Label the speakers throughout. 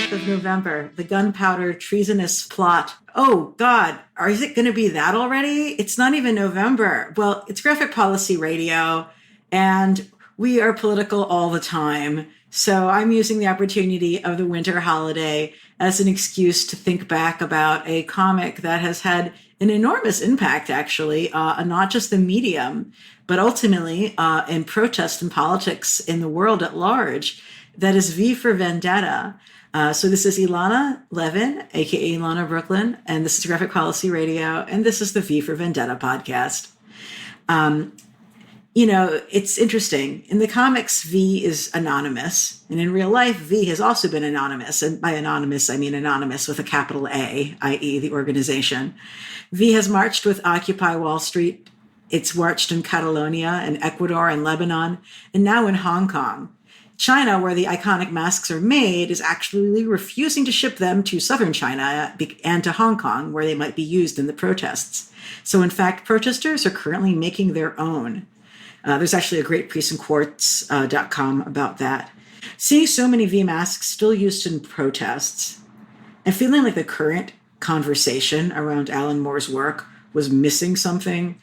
Speaker 1: 28th of November, the gunpowder treasonous plot. Oh, God, is it going to be that already? It's not even November. Well, it's Graphic Policy Radio, and we are political all the time. So I'm using the opportunity of the winter holiday as an excuse to think back about a comic that has had an enormous impact, actually, not just the medium, but ultimately in protest and politics in the world at large. That is V for Vendetta. So this is Ilana Levin, aka Ilana Brooklyn, and this is Graphic Policy Radio, and this is the V for Vendetta podcast. It's interesting. In the comics, V is anonymous, and in real life, V has also been anonymous. And by anonymous, I mean anonymous with a capital A, i.e. the organization. V has marched with Occupy Wall Street. It's marched in Catalonia and Ecuador and Lebanon, and now in Hong Kong. China, where the iconic masks are made, is actually refusing to ship them to southern China and to Hong Kong, where they might be used in the protests. So in fact, protesters are currently making their own. There's actually a great piece in quartz.com about that. Seeing so many V masks still used in protests and feeling like the current conversation around Alan Moore's work was missing something,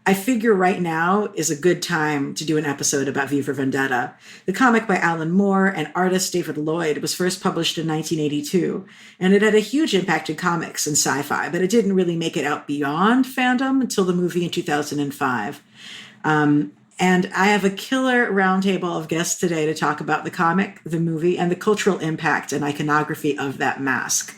Speaker 1: I figure right now is a good time to do an episode about V for Vendetta. The comic by Alan Moore and artist David Lloyd was first published in 1982, and it had a huge impact in comics and sci-fi, but it didn't really make it out beyond fandom until the movie in 2005. And I have a killer roundtable of guests today to talk about the comic, the movie, and the cultural impact and iconography of that mask.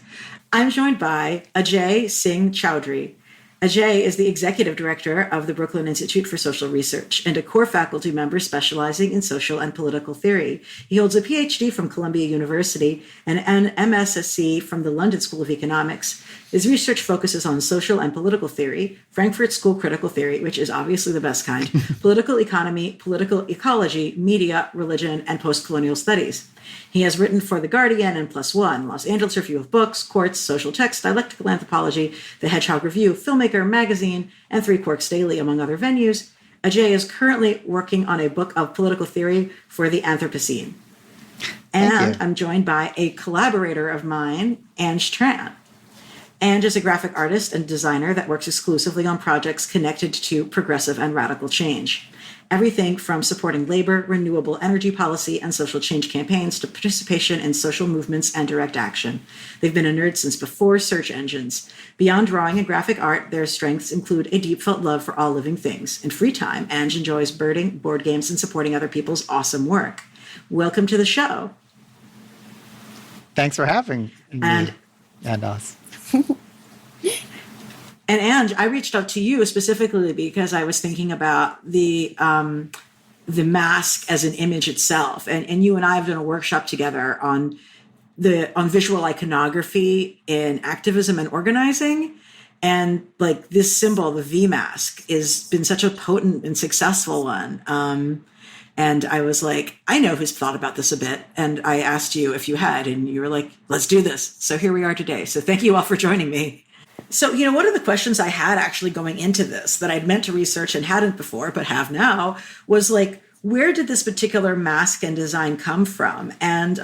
Speaker 1: I'm joined by Ajay Singh Chaudhary. Ajay is the executive director of the Brooklyn Institute for Social Research and a core faculty member specializing in social and political theory. He holds a PhD from Columbia University and an MSc from the London School of Economics. His research focuses on social and political theory, Frankfurt School critical theory, which is obviously the best kind, political economy, political ecology, media, religion, and post-colonial studies. He has written for The Guardian and Plus One, Los Angeles Review of Books, Quartz, Social Text, Dialectical Anthropology, The Hedgehog Review, Filmmaker Magazine, and Three Quarks Daily, among other venues. Ajay is currently working on a book of political theory for the Anthropocene. And I'm joined by a collaborator of mine, Ange Tran. Ange is a graphic artist and designer that works exclusively on projects connected to progressive and radical change. Everything from supporting labor, renewable energy policy, and social change campaigns to participation in social movements and direct action. They've been a nerd since before search engines. Beyond drawing and graphic art, their strengths include a deep-felt love for all living things. In free time, Ange enjoys birding, board games, and supporting other people's awesome work. Welcome to the show.
Speaker 2: Thanks for having me and us.
Speaker 1: And Ange, I reached out to you specifically because I was thinking about the mask as an image itself, and you and I have done a workshop together on visual iconography in activism and organizing, and like this symbol, the V mask, has been such a potent and successful one. And I was like, I know who's thought about this a bit, and I asked you if you had, and you were like, let's do this. So here we are today. So thank you all for joining me. So, one of the questions I had actually going into this that I'd meant to research and hadn't before, but have now, was like, where did this particular mask and design come from? And,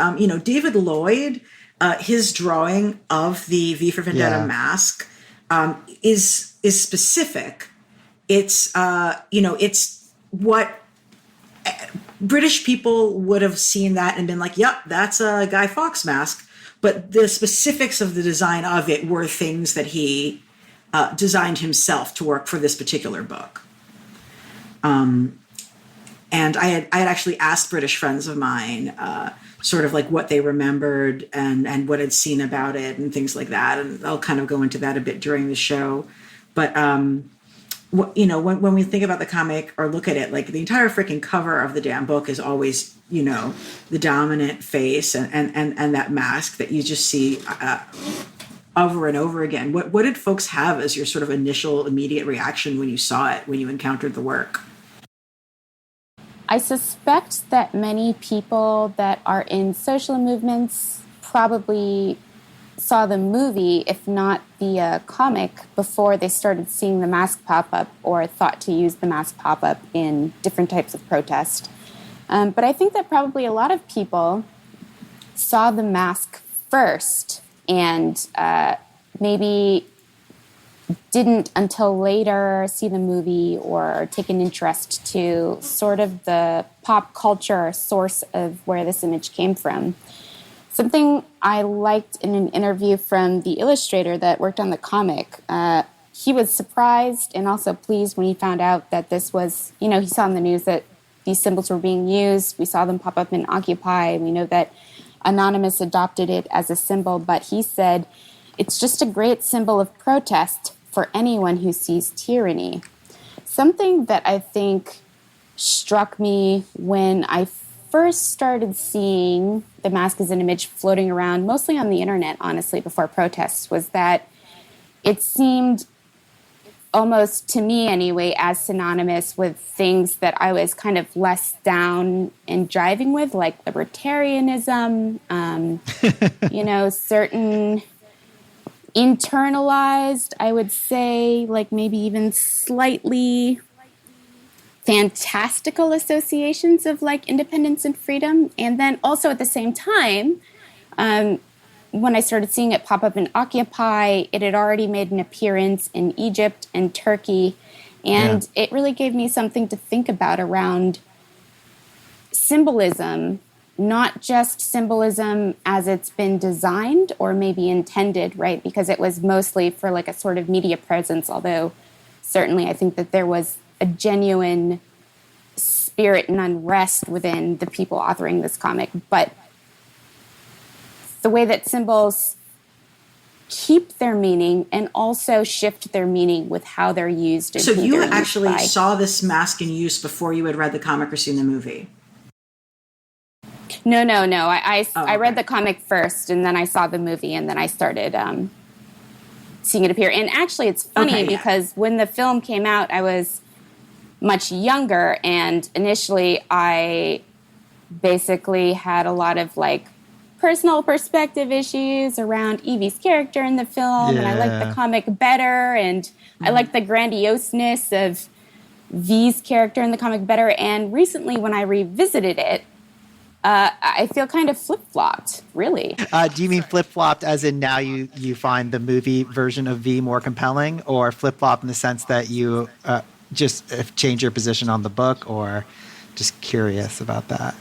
Speaker 1: David Lloyd, his drawing of the V for Vendetta mask is specific. It's, it's what British people would have seen that and been like, yep, that's a Guy Fawkes mask. But the specifics of the design of it were things that he designed himself to work for this particular book. And I had actually asked British friends of mine sort of like what they remembered and what I'd seen about it and things like that. And I'll kind of go into that a bit during the show. But, when we think about the comic or look at it, like the entire freaking cover of the damn book is always, the dominant face and that mask that you just see over and over again. What did folks have as your sort of initial immediate reaction when you saw it, when you encountered the work?
Speaker 3: I suspect that many people that are in social movements probably saw the movie, if not the comic, before they started seeing the mask pop up or thought to use the mask pop up in different types of protest. But I think that probably a lot of people saw the mask first, and maybe didn't until later see the movie or take an interest to sort of the pop culture source of where this image came from. Something I liked in an interview from the illustrator that worked on the comic, he was surprised and also pleased when he found out that this was, he saw in the news that these symbols were being used. We saw them pop up in Occupy. We know that Anonymous adopted it as a symbol, but he said, it's just a great symbol of protest for anyone who sees tyranny. Something that I think struck me when I first started seeing the mask as an image floating around, mostly on the internet, honestly, before protests, was that it seemed almost, to me anyway, as synonymous with things that I was kind of less down and driving with, like libertarianism, certain internalized, I would say, like maybe even slightly fantastical associations of like independence and freedom. And then also at the same time, when I started seeing it pop up in Occupy, it had already made an appearance in Egypt and Turkey. And it really gave me something to think about around symbolism, not just symbolism as it's been designed or maybe intended, right? Because it was mostly for like a sort of media presence, although certainly I think that there was a genuine spirit and unrest within the people authoring this comic. But the way that symbols keep their meaning and also shift their meaning with how they're used. And
Speaker 1: so you actually saw this mask in use before you had read the comic or seen the movie?
Speaker 3: No. I read the comic first, and then I saw the movie, and then I started seeing it appear. And actually, it's funny because when the film came out, I was much younger, and initially I basically had a lot of like personal perspective issues around Evie's character in the film, and I liked the comic better, and I liked the grandioseness of V's character in the comic better. And recently, when I revisited it, I feel kind of flip-flopped, really.
Speaker 2: Do you mean flip-flopped as in now you find the movie version of V more compelling, or flip-flop in the sense that you just change your position on the book, or just curious about that?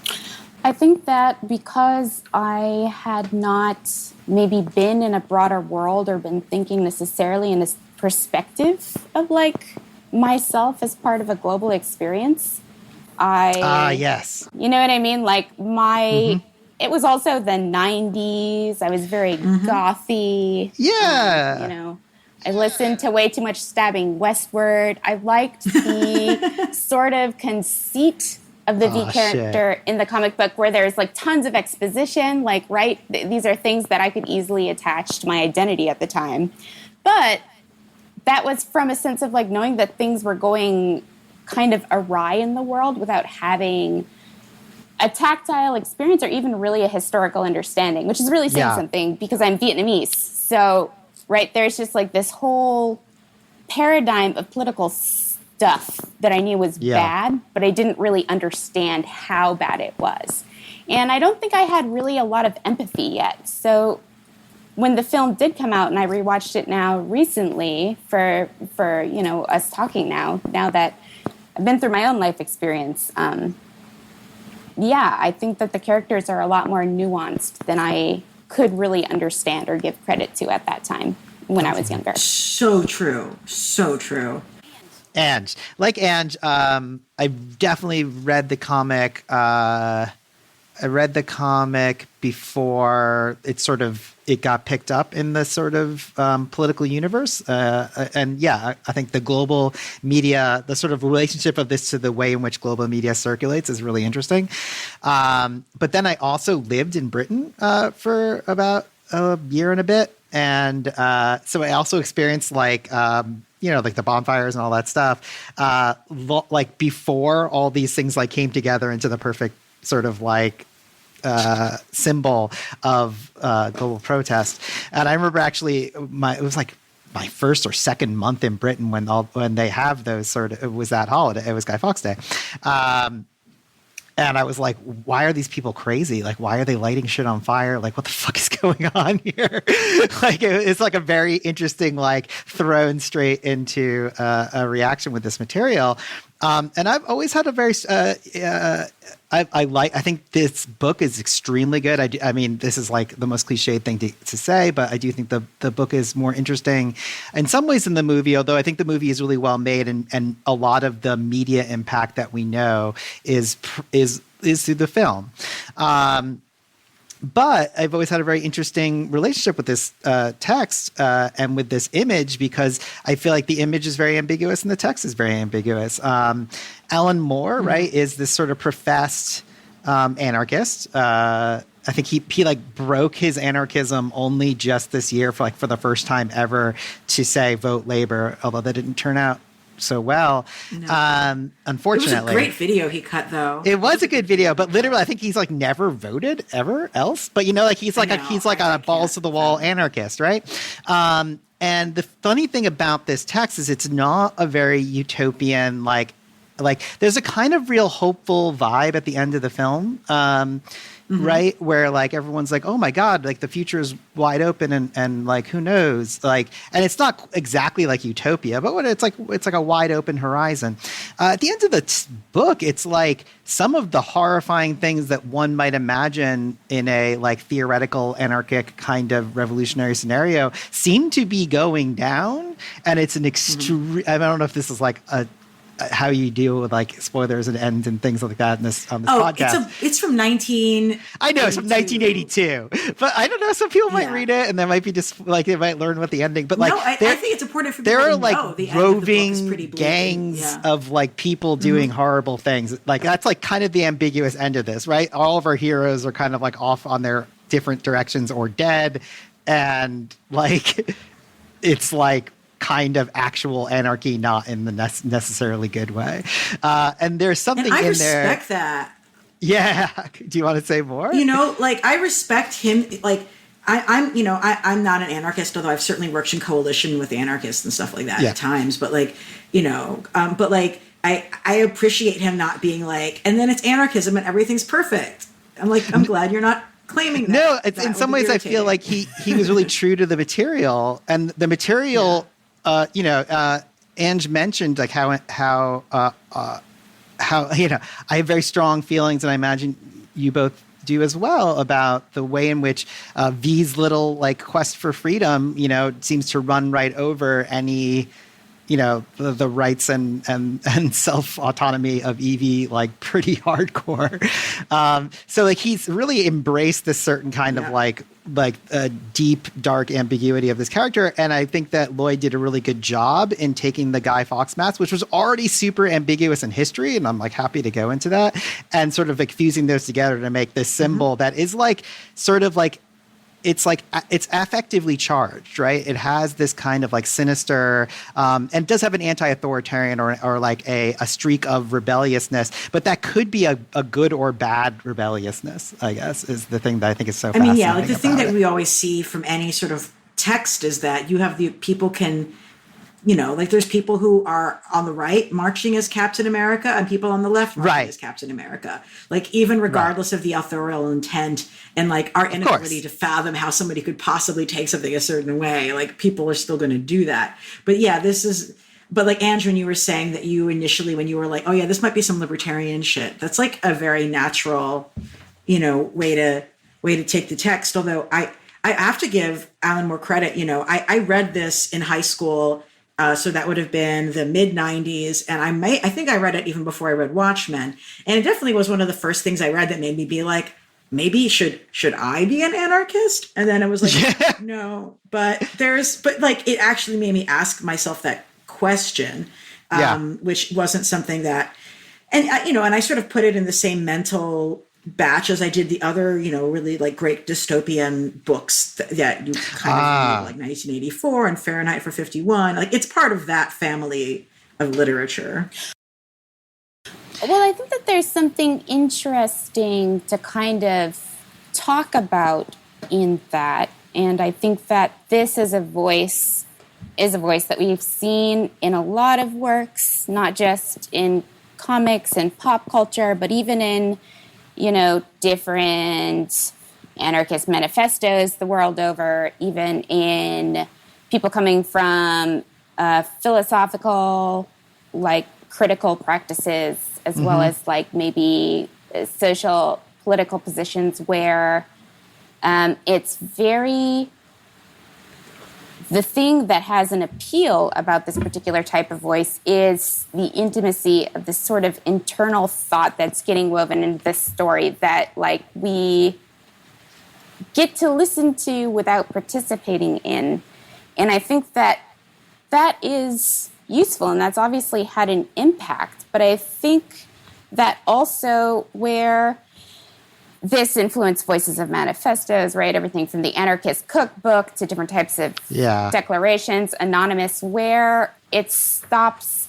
Speaker 3: I think that because I had not maybe been in a broader world or been thinking necessarily in a perspective of like myself as part of a global experience,
Speaker 2: yes.
Speaker 3: You know what I mean? Like it was also the 90s. I was very gothy.
Speaker 2: Yeah.
Speaker 3: I listened to way too much Stabbing Westward. I liked the sort of conceit of the V character in the comic book where there's like tons of exposition, like, right? These are things that I could easily attach to my identity at the time. But that was from a sense of like knowing that things were going kind of awry in the world without having a tactile experience or even really a historical understanding, which is really saying something because I'm Vietnamese. So, right, there's just like this whole paradigm of political stuff that I knew was bad, but I didn't really understand how bad it was. And I don't think I had really a lot of empathy yet. So when the film did come out, and I rewatched it now recently for us talking now that I've been through my own life experience, I think that the characters are a lot more nuanced than I could really understand or give credit to at that time when I was younger.
Speaker 1: So true. So true.
Speaker 2: Ange. I definitely read the comic. I read the comic before it got picked up in the sort of political universe. I think the global media, the sort of relationship of this to the way in which global media circulates is really interesting. But then I also lived in Britain for about a year and a bit. And so I also experienced like the bonfires and all that stuff, like before all these things like came together into the perfect sort of like symbol of global protest. And I remember actually it was like my first or second month in Britain when they have those it was that holiday. It was Guy Fawkes Day. And I was like, why are these people crazy? Like, why are they lighting shit on fire? Like, what the fuck is going on here. Like it's like a very interesting, like thrown straight into a reaction with this material. And I've always had a very, I think this book is extremely good. I mean, this is like the most cliched thing to say, but I do think the book is more interesting in some ways than the movie, although I think the movie is really well made, and a lot of the media impact that we know is through the film. But I've always had a very interesting relationship with this text and with this image, because I feel like the image is very ambiguous and the text is very ambiguous. Alan Moore, right, is this sort of professed anarchist. I think he like broke his anarchism only just this year for the first time ever to say vote Labor, although that didn't turn out so well. No. Unfortunately,
Speaker 1: it was a great video he cut, though.
Speaker 2: It was a good video, but literally, I think he's like never voted ever else. But like he's like a balls to the wall anarchist, right? And the funny thing about this text is it's not a very utopian like there's a kind of real hopeful vibe at the end of the film. Right, where like everyone's like, oh my god, like the future is wide open, and like who knows, like, and it's not exactly like utopia, but it's like a wide open horizon. At the end of the book, it's like some of the horrifying things that one might imagine in a like theoretical anarchic kind of revolutionary scenario seem to be going down, and it's an extreme. I don't know if this is like how you deal with like spoilers and ends and things like that on this podcast.
Speaker 1: It's from 19.
Speaker 2: I know it's from 1982, but I don't know. Some people might read it and they might be just like they might learn what the ending. But like,
Speaker 1: I think it's important for people
Speaker 2: there are
Speaker 1: to
Speaker 2: like
Speaker 1: know the
Speaker 2: roving
Speaker 1: end of the book is pretty
Speaker 2: gangs of like people doing horrible things. Like that's like kind of the ambiguous end of this, right? All of our heroes are kind of like off on their different directions or dead, and like it's like kind of actual anarchy, not in the necessarily good way. And there's something in there.
Speaker 1: I respect that.
Speaker 2: Yeah. Do you want to say more?
Speaker 1: Like I respect him. Like I'm not an anarchist, although I've certainly worked in coalition with anarchists and stuff like that at times. But like, but like I appreciate him not being like, and then it's anarchism and everything's perfect. I'm glad you're not claiming that.
Speaker 2: No, it's, in some ways I feel like he was really true to the material, and the material. Ange mentioned like how I have very strong feelings, and I imagine you both do as well, about the way in which V's little like quest for freedom, seems to run right over any, the rights and self autonomy of Evie, like pretty hardcore. So like he's really embraced this certain kind of like a deep, dark ambiguity of this character. And I think that Lloyd did a really good job in taking the Guy Fawkes mask, which was already super ambiguous in history, and I'm like happy to go into that, and sort of like fusing those together to make this symbol that is like sort of like it's affectively charged, right? It has this kind of like sinister, and does have an anti-authoritarian or like a streak of rebelliousness, but that could be a good or bad rebelliousness, I guess, is the thing that I think is so fascinating.
Speaker 1: Like the thing that we always see from any sort of text is that you have the people can, like there's people who are on the right marching as Captain America and people on the left marching as Captain America. Like even regardless of the authorial intent and like our inability to fathom how somebody could possibly take something a certain way, like people are still going to do that. But yeah, but like Ange, when you were saying that you initially, when you were like, oh yeah, this might be some libertarian shit, that's like a very natural, way to take the text. Although I have to give Alan Moore credit. I read this in high school. So that would have been the mid 90s. And I think I read it even before I read Watchmen. And it definitely was one of the first things I read that made me be like, maybe should I be an anarchist? And then it was like, no, but like, it actually made me ask myself that question, which wasn't something that, and I sort of put it in the same mental batch as I did the other, really like great dystopian books that you kind of read, like 1984 and Fahrenheit 451. Like it's part of that family of literature.
Speaker 3: Well, I think that there's something interesting to kind of talk about in that. And I think that this is a voice that we've seen in a lot of works, not just in comics and pop culture, but even in different, anarchist manifestos the world over, even in people coming from philosophical, like critical practices, as well as like maybe social political positions where it's very... The thing that has an appeal about this particular type of voice is the intimacy of this sort of internal thought that's getting woven into this story that, like, we get to listen to without participating in. And I think that that is useful, and that's obviously had an impact. But I think that also where this influenced voices of manifestos, right? Everything from the anarchist cookbook to different types of declarations, anonymous, where it stops.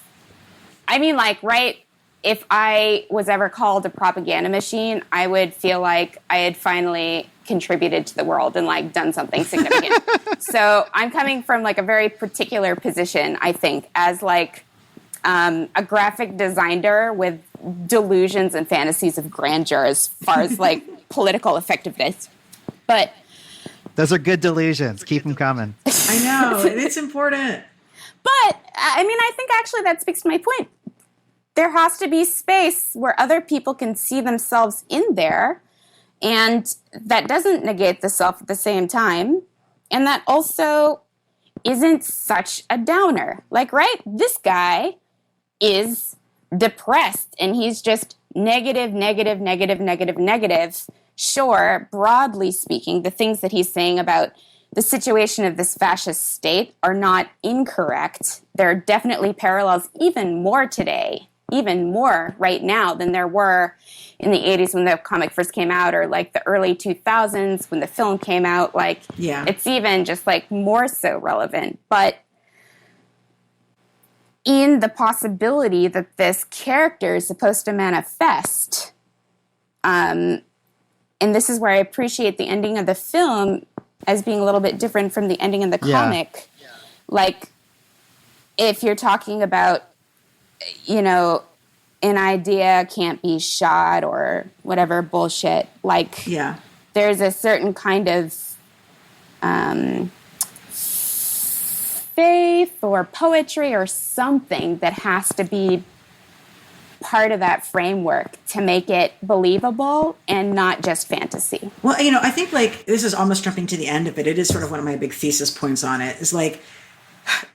Speaker 3: I mean, like, right? If I was ever called a propaganda machine, I would feel like I had finally contributed to the world and like done something significant. So I'm coming from like a very particular position, I think, as like a graphic designer with delusions and fantasies of grandeur as far as like political effectiveness. But
Speaker 2: those are good delusions. Keep them coming.
Speaker 1: I know, and it's important.
Speaker 3: But I mean, I think actually that speaks to my point. There has to be space where other people can see themselves in there, and that doesn't negate the self at the same time, and that also isn't such a downer. Like, right, this guy is depressed, and he's just negative. Sure, broadly speaking, the things that he's saying about the situation of this fascist state are not incorrect. There are definitely parallels, even more today, even more right now than there were in the 80s when the comic first came out, or like the early 2000s when the film came out. Like, it's even just like more so relevant. But in the possibility that this character is supposed to manifest, and this is where I appreciate the ending of the film as being a little bit different from the ending of the comic. Like, if you're talking about, you know, an idea can't be shot or whatever bullshit, like, there's a certain kind of faith or poetry or something that has to be part of that framework to make it believable and not just fantasy.
Speaker 1: Well, you know, I think like this is almost jumping to the end of it. It is sort of one of my big thesis points on it is like,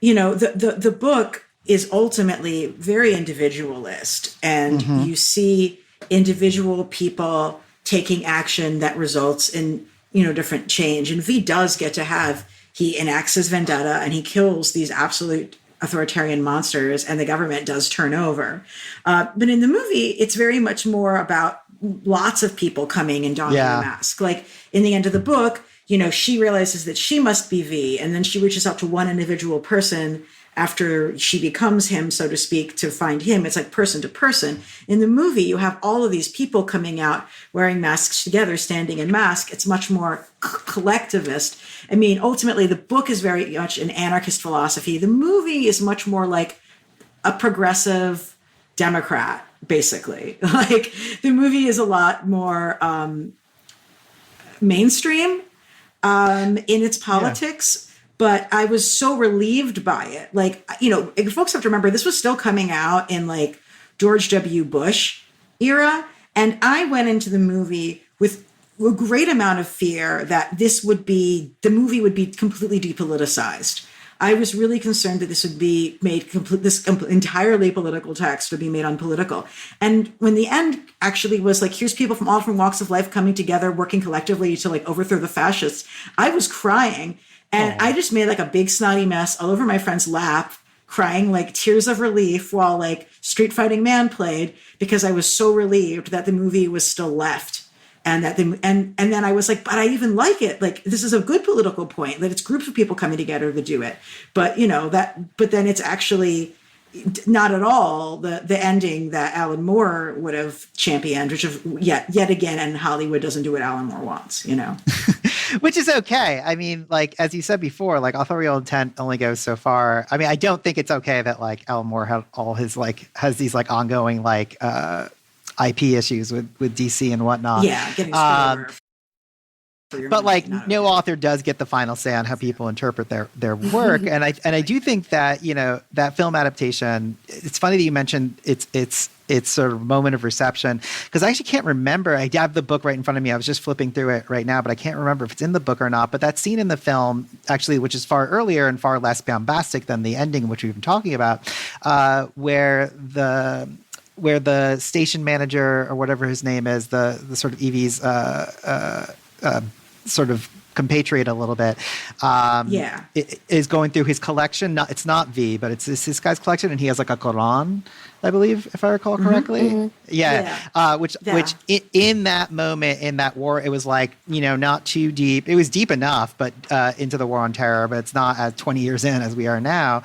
Speaker 1: you know, the book is ultimately very individualist, and you see individual people taking action that results in, you know, different change. And V does get to have, he enacts his vendetta and he kills these absolute authoritarian monsters, and the government does turn over. But in the movie, it's very much more about lots of people coming and donning a mask. Like in the end of the book, you know, she realizes that she must be V, and then she reaches out to one individual person after she becomes him, so to speak, to find him. It's like person to person. In the movie, you have all of these people coming out wearing masks together, standing in mask. It's much more collectivist. I mean, ultimately, the book is very much an anarchist philosophy. The movie is much more like a progressive Democrat, basically. Like, the movie is a lot more mainstream in its politics. But I was so relieved by it. Like, you know, folks have to remember, this was still coming out in like George W. Bush era. And I went into the movie with a great amount of fear that the movie would be completely depoliticized. I was really concerned that this would be made this entirely political text would be made unpolitical. And when the end actually was like, here's people from all different walks of life coming together, working collectively to like overthrow the fascists, I was crying. And I just made like a big snotty mess all over my friend's lap, crying like tears of relief while like Street Fighting Man played, because I was so relieved that the movie was still left. And that and then I was like, but I even like it. Like, this is a good political point, that it's groups of people coming together to do it. But you know, but then it's actually not at all the ending that Alan Moore would have championed, which is yet again, and Hollywood doesn't do what Alan Moore wants, you know.
Speaker 2: Which is okay. I mean, like, as you said before, like, authorial intent only goes so far. I mean, I don't think it's okay that like Alan Moore has these like ongoing like IP issues with DC and whatnot.
Speaker 1: Yeah, getting screwed over. for your
Speaker 2: but
Speaker 1: money.
Speaker 2: like
Speaker 1: Not
Speaker 2: no
Speaker 1: okay.
Speaker 2: author does get the final say on how people interpret their work. And I do think that, that film adaptation, it's funny that you mentioned it's sort of moment of reception, because I actually can't remember. I have the book right in front of me. I was just flipping through it right now, but I can't remember if it's in the book or not. But that scene in the film, actually, which is far earlier and far less bombastic than the ending, which we've been talking about, where the station manager or whatever his name is, the sort of Evie's sort of compatriot a little bit, is going through his collection. It's not V, but it's this guy's collection, and he has like a Quran, I believe, if I recall correctly. Which in that moment, in that war, it was like, not too deep. It was deep enough, but into the war on terror, but it's not as 20 years in as we are now.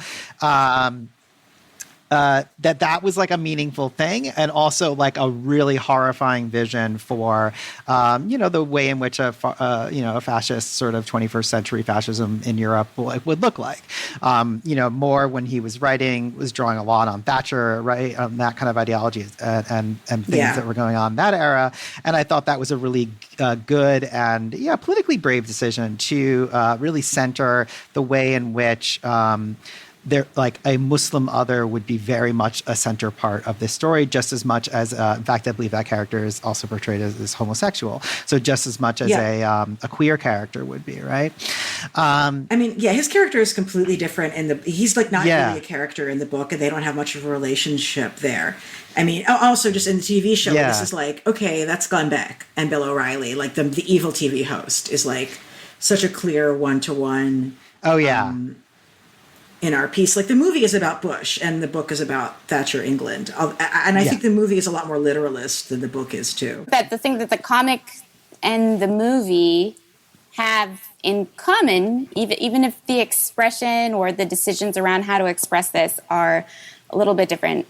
Speaker 2: That was like a meaningful thing, and also like a really horrifying vision for, the way in which a fascist sort of 21st century fascism in Europe would look like. More when he was writing, was drawing a lot on Thatcher, right, that kind of ideology and things that were going on in that era. And I thought that was a really good and politically brave decision to really center the way in which there, like a Muslim other would be very much a center part of this story, just as much as, in fact, I believe that character is also portrayed as homosexual. So just as much as a queer character would be, right?
Speaker 1: His character is completely different he's like not really a character in the book, and they don't have much of a relationship there. Also just in the TV show, this is like, okay, that's Glenn Beck and Bill O'Reilly, like the evil TV host is like such a clear one-to-one.
Speaker 2: Oh, yeah.
Speaker 1: In our piece, like the movie is about Bush and the book is about Thatcher England, I think the movie is a lot more literalist than the book is too.
Speaker 3: That the thing that the comic and the movie have in common, even if the expression or the decisions around how to express this are a little bit different,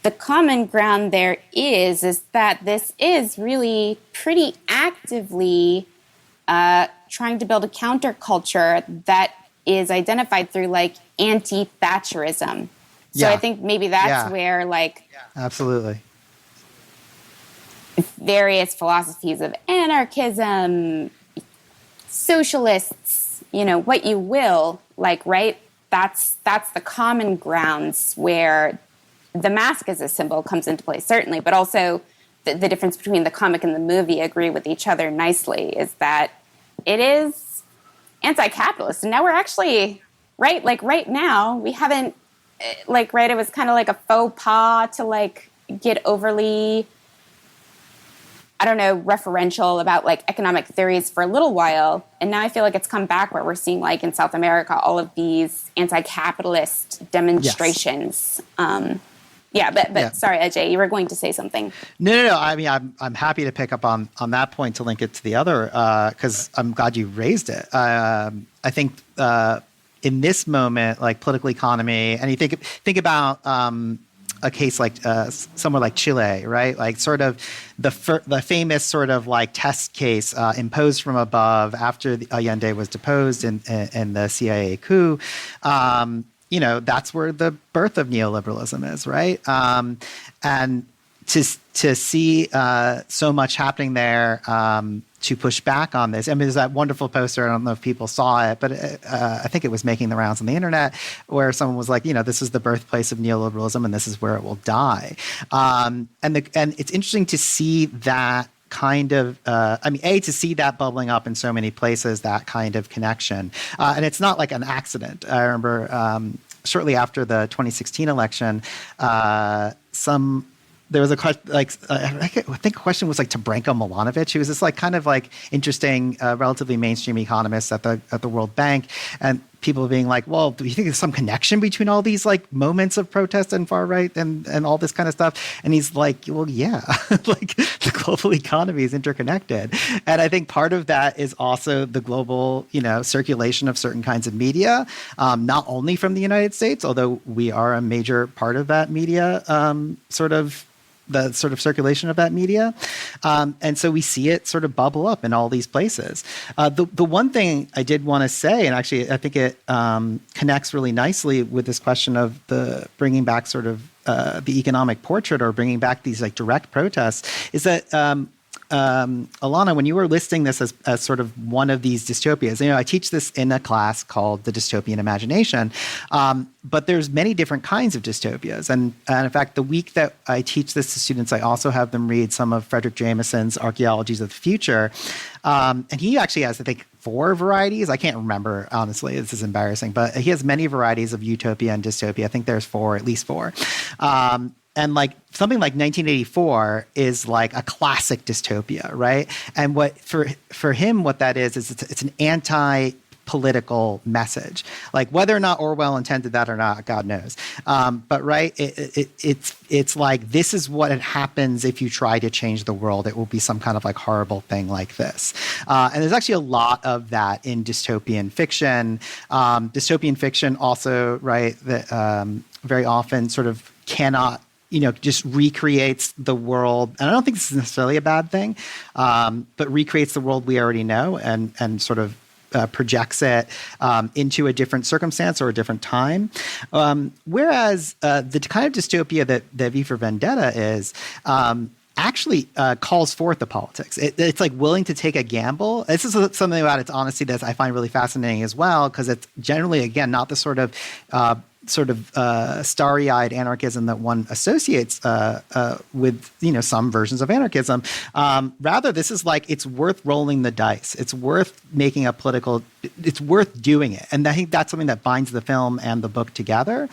Speaker 3: the common ground there is that this is really pretty actively trying to build a counterculture that is identified through like anti-Thatcherism. So I think maybe that's where like
Speaker 2: absolutely
Speaker 3: various philosophies of anarchism, socialists, what you will, like, right? That's the common grounds where the mask as a symbol comes into play, certainly, but also the difference between the comic and the movie agree with each other nicely is that it is anti-capitalist. And now we're actually, right, like right now, we haven't, like, right, it was kind of like a faux pas to like get overly, I don't know, referential about like economic theories for a little while. And now I feel like it's come back where we're seeing like in South America, all of these anti-capitalist demonstrations. But sorry, Ajay, you were going to say something.
Speaker 2: No. I'm happy to pick up on that point to link it to the other, because I'm glad you raised it. I think in this moment, like political economy, and you think about a case like somewhere like Chile, right? Like sort of the famous sort of like test case imposed from above after Allende was deposed in the CIA coup. That's where the birth of neoliberalism is, right? And to see so much happening there to push back on this. There's that wonderful poster. I don't know if people saw it, but I think it was making the rounds on the internet where someone was like, this is the birthplace of neoliberalism and this is where it will die. And it's interesting to see that kind of, to see that bubbling up in so many places, that kind of connection. And it's not like an accident. I remember shortly after the 2016 election, there was a question, like, I think a question was like to Branko Milanovic, who was this like kind of like interesting, relatively mainstream economist at the World Bank, and people being like, well, do you think there's some connection between all these like moments of protest and far right and all this kind of stuff? And he's like, well, yeah, like the global economy is interconnected. And I think part of that is also the global, circulation of certain kinds of media, not only from the United States, although we are a major part of that media, the sort of circulation of that media. And so we see it sort of bubble up in all these places. The one thing I did want to say, and actually I think it connects really nicely with this question of the bringing back sort of the economic portrait or bringing back these like direct protests, is that Alana, when you were listing this as sort of one of these dystopias, I teach this in a class called the Dystopian Imagination, but there's many different kinds of dystopias. And in fact, the week that I teach this to students, I also have them read some of Frederick Jameson's Archaeologies of the Future. And he actually has, I think, 4 varieties. I can't remember, honestly. This is embarrassing. But he has many varieties of utopia and dystopia. I think there's 4, at least 4. And like something like 1984 is like a classic dystopia, right? And what for him, what that is it's an anti-political message. Like whether or not Orwell intended that or not, God knows. But right, it's like this is what happens if you try to change the world. It will be some kind of like horrible thing like this. And there's actually a lot of that in dystopian fiction. Dystopian fiction also, right, that very often sort of cannot just recreates the world. And I don't think this is necessarily a bad thing, but recreates the world we already know and sort of projects it into a different circumstance or a different time. Whereas the kind of dystopia that V for Vendetta is actually calls forth the politics. It's like willing to take a gamble. This is something about its honesty that I find really fascinating as well, because it's generally, again, not the sort of starry-eyed anarchism that one associates with some versions of anarchism. Rather, this is like it's worth rolling the dice. It's worth making a political. It's worth doing it, and I think that's something that binds the film and the book together,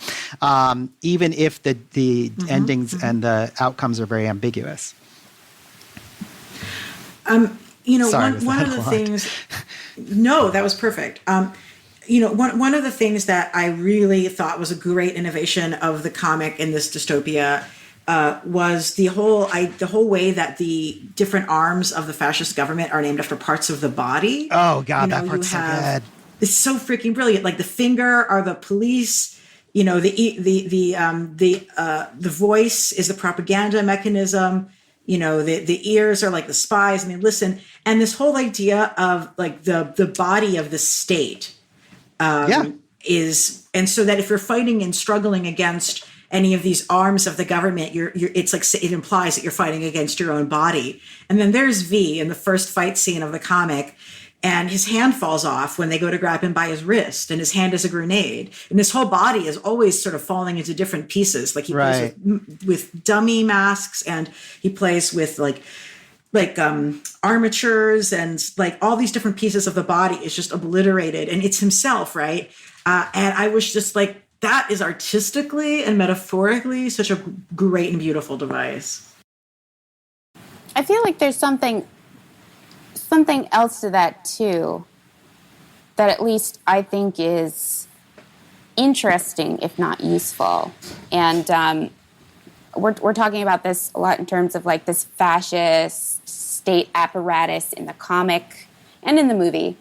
Speaker 2: even if the endings and the outcomes are very ambiguous.
Speaker 1: Sorry,
Speaker 2: one
Speaker 1: of the things. No, that was perfect. One of the things that I really thought was a great innovation of the comic in this dystopia was the whole way that the different arms of the fascist government are named after parts of the body.
Speaker 2: Oh God, that part's so good.
Speaker 1: It's so freaking brilliant. Like the finger are the police. The voice is the propaganda mechanism. The ears are like the spies. I mean, listen, and this whole idea of like the body of the state. Is, and so that if you're fighting and struggling against any of these arms of the government, it's like it implies that you're fighting against your own body. And then there's V in the first fight scene of the comic, and his hand falls off when they go to grab him by his wrist, and his hand is a grenade, and his whole body is always sort of falling into different pieces. Like he plays with dummy masks, and he plays with like armatures, and like all these different pieces of the body is just obliterated, and it's himself, right? And I was just like, that is artistically and metaphorically such a great and beautiful device.
Speaker 3: I feel like there's something else to that too, that at least I think is interesting, if not useful. And we're talking about this a lot in terms of like this fascist state apparatus in the comic and in the movie,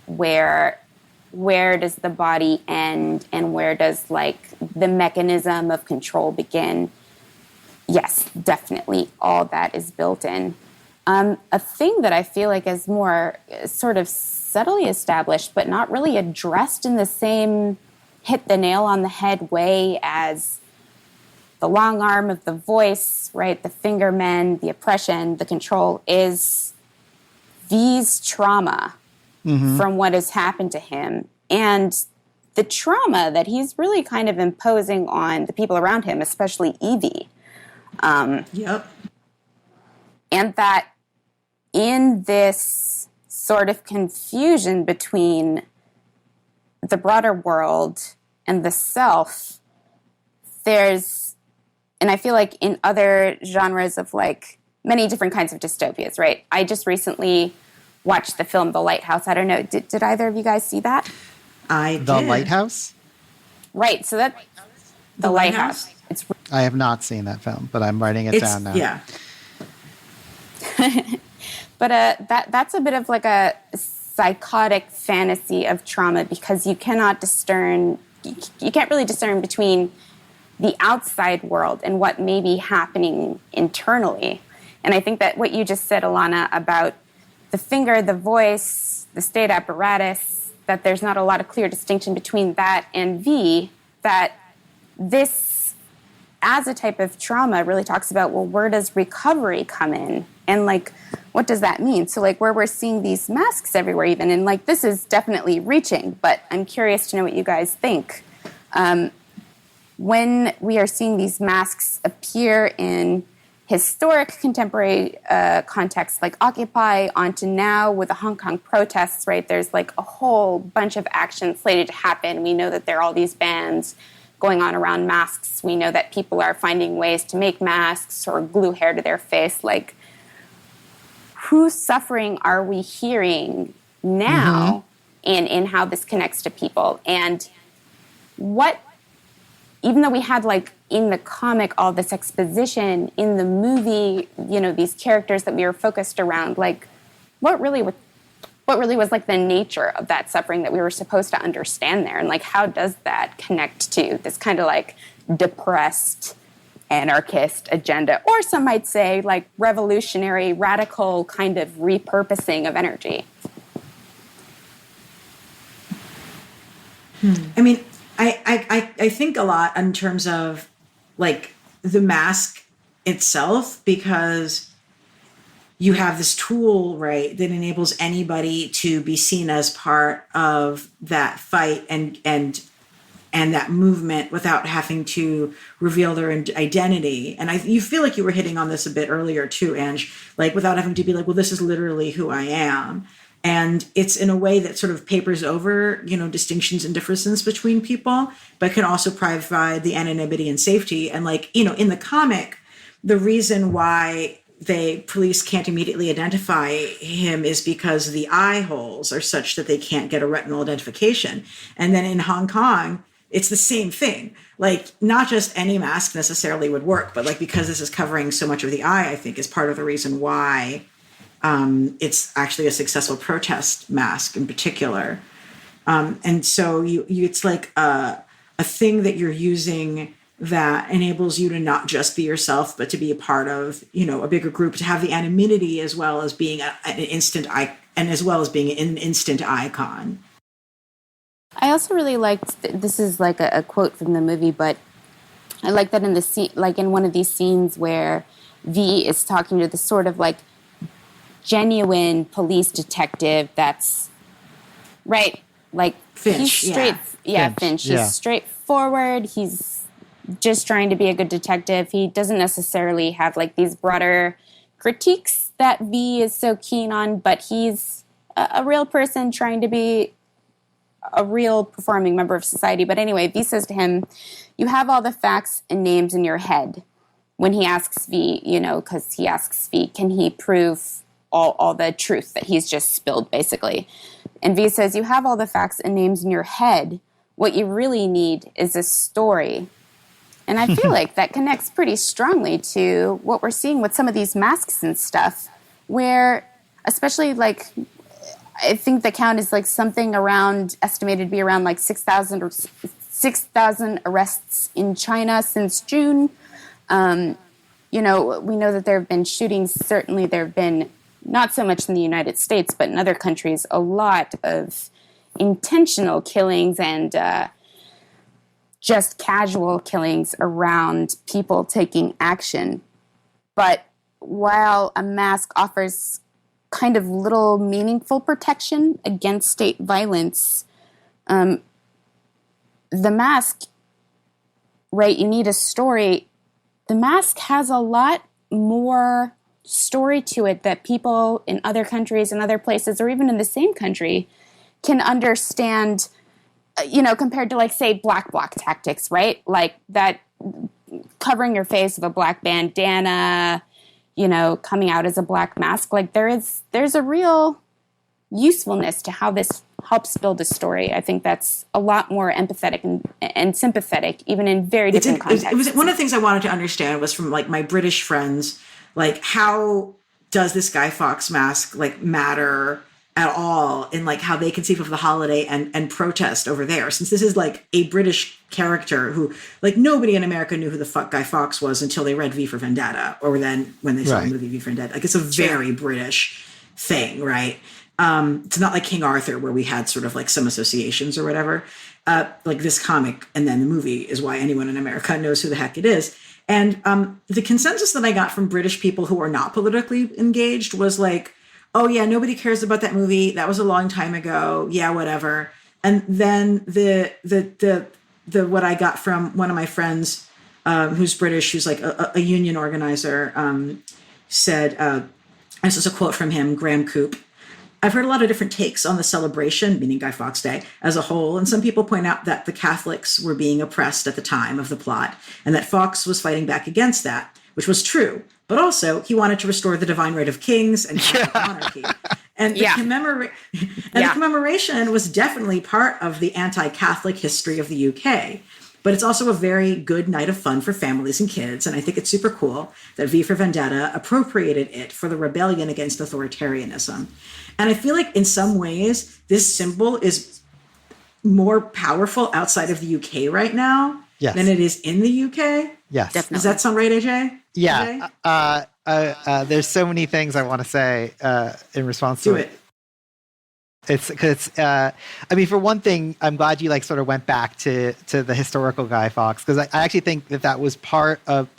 Speaker 3: where does the body end and where does like the mechanism of control begin? Yes, definitely all that is built in. A thing that I feel like is more sort of subtly established but not really addressed in the same hit the nail on the head way as the long arm of the voice, right? The finger men, the oppression, the control is V's trauma from what has happened to him. And the trauma that he's really kind of imposing on the people around him, especially Evie.
Speaker 1: Yep.
Speaker 3: And that in this sort of confusion between the broader world and the self, there's, and I feel like in other genres of like many different kinds of dystopias, right? I just recently watched the film The Lighthouse. I don't know, did either of you guys see that?
Speaker 1: I did.
Speaker 2: The Lighthouse?
Speaker 3: Right, so that The Lighthouse.
Speaker 2: I have not seen that film, but I'm writing it down now.
Speaker 1: Yeah.
Speaker 3: But that's a bit of like a psychotic fantasy of trauma, because you can't really discern between the outside world and what may be happening internally. And I think that what you just said, Alana, about the finger, the voice, the state apparatus, that there's not a lot of clear distinction between that and V, that this, as a type of trauma, really talks about, well, where does recovery come in? And like, what does that mean? So like where we're seeing these masks everywhere even, and like this is definitely reaching, but I'm curious to know what you guys think. When we are seeing these masks appear in historic contemporary contexts like Occupy onto now with the Hong Kong protests, right? There's like a whole bunch of action slated to happen. We know that there are all these bans going on around masks. We know that people are finding ways to make masks or glue hair to their face. Like, whose suffering are we hearing now in how this connects to people? And what, even though we had like in the comic all this exposition, in the movie, you know, these characters that we were focused around, like what really was like the nature of that suffering that we were supposed to understand there? And like, how does that connect to this kind of like depressed anarchist agenda, or some might say like revolutionary, radical kind of repurposing of energy?
Speaker 1: I mean, I think a lot in terms of like the mask itself, because you have this tool, right, that enables anybody to be seen as part of that fight and that movement without having to reveal their identity. And you feel like you were hitting on this a bit earlier too, Ange, like without having to be like, well, this is literally who I am. And it's in a way that sort of papers over, you know, distinctions and differences between people, but can also provide the anonymity and safety. And like, you know, in the comic, the reason why police can't immediately identify him is because the eye holes are such that they can't get a retinal identification. And then in Hong Kong, it's the same thing. Like, not just any mask necessarily would work, but like because this is covering so much of the eye, I think is part of the reason why it's actually a successful protest mask in particular. And so it's like a thing that you're using that enables you to not just be yourself, but to be a part of, you know, a bigger group, to have the anonymity as well as being an instant icon, and as well as being an instant icon.
Speaker 3: I also really liked, this is like a quote from the movie, but I like that in the scene, like in one of these scenes where V is talking to the sort of like genuine police detective that's right, like
Speaker 1: Finch,
Speaker 3: he's straight, Finch. He's straightforward. He's just trying to be a good detective. He doesn't necessarily have like these broader critiques that V is so keen on, but he's a real person trying to be a real performing member of society. But anyway, V says to him, you have all the facts and names in your head. When he asks V, you know, because he asks V, can he prove all the truth that he's just spilled, basically? And V says, you have all the facts and names in your head. What you really need is a story. And I feel like that connects pretty strongly to what we're seeing with some of these masks and stuff, where especially like, I think the count is like something around, estimated to be around like 6,000 arrests in China since June. You know, we know that there have been shootings. Certainly there have been, not so much in the United States, but in other countries, a lot of intentional killings and just casual killings around people taking action. But while a mask offers kind of little meaningful protection against state violence, the mask, right, you need a story. The mask has a lot more story to it that people in other countries and other places, or even in the same country, can understand, you know, compared to like, say, black bloc tactics, right? Like that covering your face with a black bandana, you know, coming out as a black mask. Like there's a real usefulness to how this helps build a story. I think that's a lot more empathetic and sympathetic, even in very different contexts.
Speaker 1: It was one of the things I wanted to understand was from like my British friends, like how does this Guy Fawkes mask like matter at all in like how they conceive of the holiday and protest over there, since this is like a British character who like nobody in America knew who the fuck Guy Fawkes was until they read V for Vendetta, or then when they saw the movie V for Vendetta. Like it's a very British thing, right? It's not like King Arthur where we had sort of like some associations or whatever. Like this comic and then the movie is why anyone in America knows who the heck it is. And the consensus that I got from British people who are not politically engaged was like, oh yeah, nobody cares about that movie. That was a long time ago. Yeah, whatever. And then the what I got from one of my friends who's British, who's like a union organizer, said, this is a quote from him, Graham Coop. I've heard a lot of different takes on the celebration, meaning Guy Fawkes Day, as a whole, and some people point out that the Catholics were being oppressed at the time of the plot, and that Fawkes was fighting back against that, which was true. But also, he wanted to restore the divine right of kings and monarchy. And the commemoration was definitely part of the anti-Catholic history of the UK. But it's also a very good night of fun for families and kids. And I think it's super cool that V for Vendetta appropriated it for the rebellion against authoritarianism. And I feel like in some ways, this symbol is more powerful outside of the UK right now than it is in the UK.
Speaker 2: Yes.
Speaker 3: Definitely.
Speaker 1: Does that sound right, AJ?
Speaker 2: Yeah. There's so many things I want to say in response to it. It's because I mean, for one thing, I'm glad you like sort of went back to the historical Guy Fawkes, because I actually think that was part of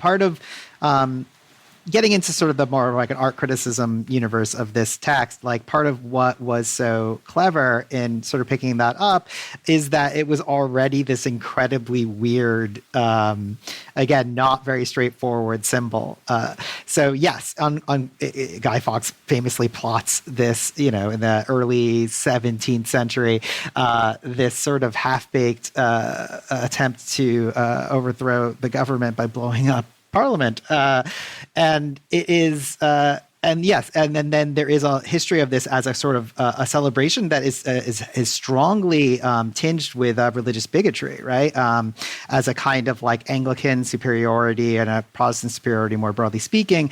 Speaker 2: getting into sort of the more like an art criticism universe of this text. Like part of what was so clever in sort of picking that up is that it was already this incredibly weird, again, not very straightforward symbol. So yes, Guy Fawkes famously plots this, in the early 17th century, this sort of half-baked attempt to overthrow the government by blowing up Parliament, and it is, and yes, and then there is a history of this as a sort of a celebration that is strongly tinged with religious bigotry, right? As a kind of like Anglican superiority and a Protestant superiority, more broadly speaking,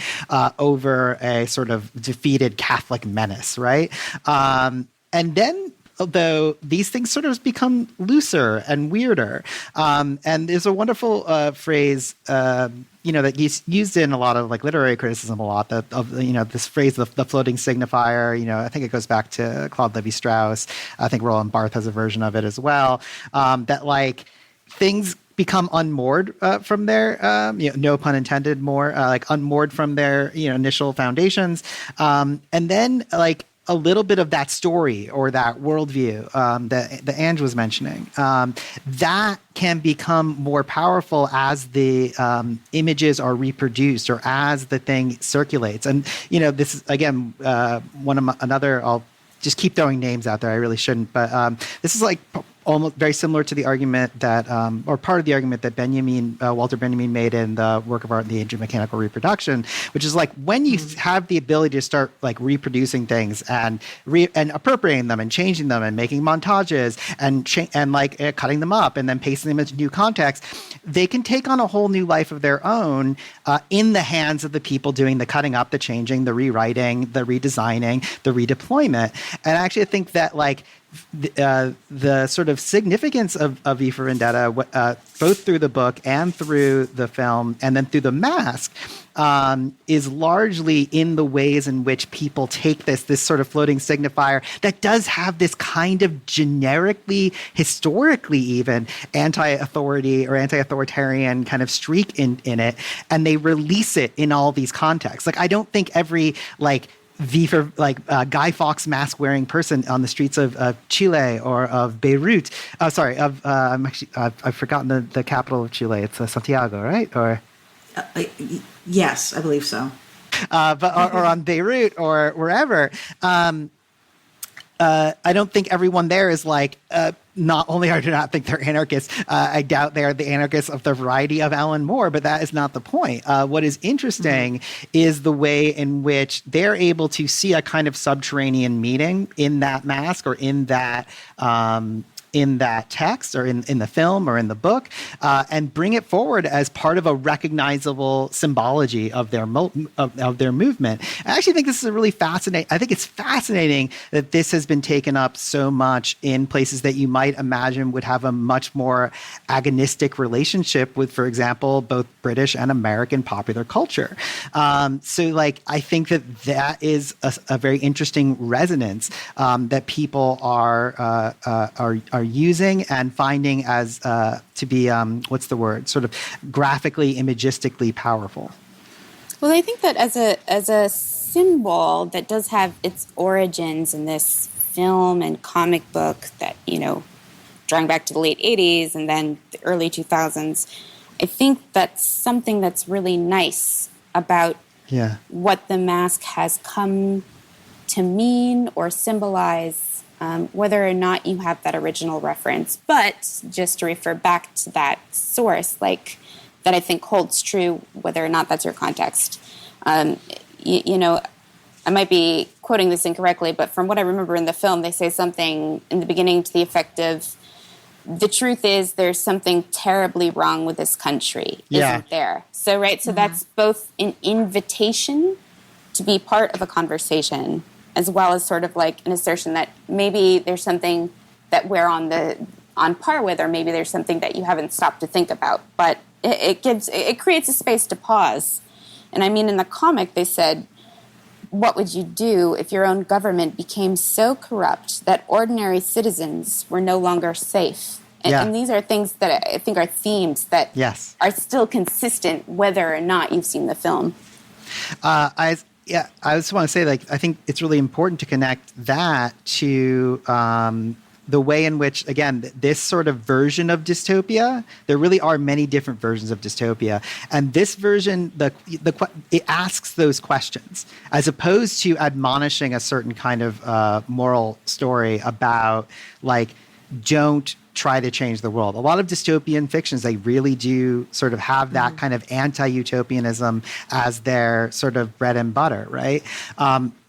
Speaker 2: over a sort of defeated Catholic menace, right? And then, although these things sort of become looser and weirder. And there's a wonderful phrase, that he's used in a lot of like literary criticism a lot, this phrase, the floating signifier. I think it goes back to Claude Lévi-Strauss. I think Roland Barthes has a version of it as well, that like things become unmoored from their, no pun intended, more like unmoored from their, initial foundations. And then like a little bit of that story or that worldview that Ange was mentioning, that can become more powerful as the images are reproduced or as the thing circulates. And, this is, again, I'll just keep throwing names out there. I really shouldn't. But this is like almost very similar to the argument that, or part of the argument that Walter Benjamin made in the work of art in the Age of Mechanical Reproduction, which is like when you have the ability to start like reproducing things and appropriating them and changing them and making montages and cutting them up and then pasting them into new context, they can take on a whole new life of their own in the hands of the people doing the cutting up, the changing, the rewriting, the redesigning, the redeployment. And actually, I think that like the sort of significance of V for Vendetta, both through the book and through the film, and then through the mask, is largely in the ways in which people take this sort of floating signifier that does have this kind of generically, historically even, anti-authority or anti-authoritarian kind of streak in it, and they release it in all these contexts. Like, I don't think every, like, V for Guy Fawkes mask wearing person on the streets of Chile or of Beirut. I've forgotten the capital of Chile. It's Santiago, right? Or
Speaker 1: yes, I believe so.
Speaker 2: Or on Beirut or wherever. I don't think everyone there is like. Not only I do not think they're anarchists, I doubt they are the anarchists of the variety of Alan Moore, but that is not the point. What is interesting is the way in which they're able to see a kind of subterranean meaning in that mask or in that text or in the film or in the book, and bring it forward as part of a recognizable symbology of their movement. I actually think this is really fascinating. I think it's fascinating that this has been taken up so much in places that you might imagine would have a much more agonistic relationship with, for example, both British and American popular culture. So like, I think that is a very interesting resonance that people are using and finding as to be what's the word, sort of graphically, imagistically powerful.
Speaker 3: Well, I think that as a symbol that does have its origins in this film and comic book that, drawing back to the late 80s and then the early 2000s, I think that's something that's really nice about what the mask has come to mean or symbolize, whether or not you have that original reference. But just to refer back to that source, like that I think holds true whether or not that's your context. I might be quoting this incorrectly, but from what I remember in the film, they say something in the beginning to the effect of, the truth is there's something terribly wrong with this country, isn't there? So, right, so that's both an invitation to be part of a conversation, as well as sort of like an assertion that maybe there's something that we're on par with, or maybe there's something that you haven't stopped to think about. But it creates a space to pause. And I mean, in the comic, they said, what would you do if your own government became so corrupt that ordinary citizens were no longer safe? And these are things that I think are themes that are still consistent whether or not you've seen the film.
Speaker 2: I just want to say, I think it's really important to connect that to the way in which, again, this sort of version of dystopia, there really are many different versions of dystopia. And this version, it asks those questions, as opposed to admonishing a certain kind of moral story about, don't try to change the world. A lot of dystopian fictions, they really do sort of have that kind of anti-utopianism as their sort of bread and butter, right?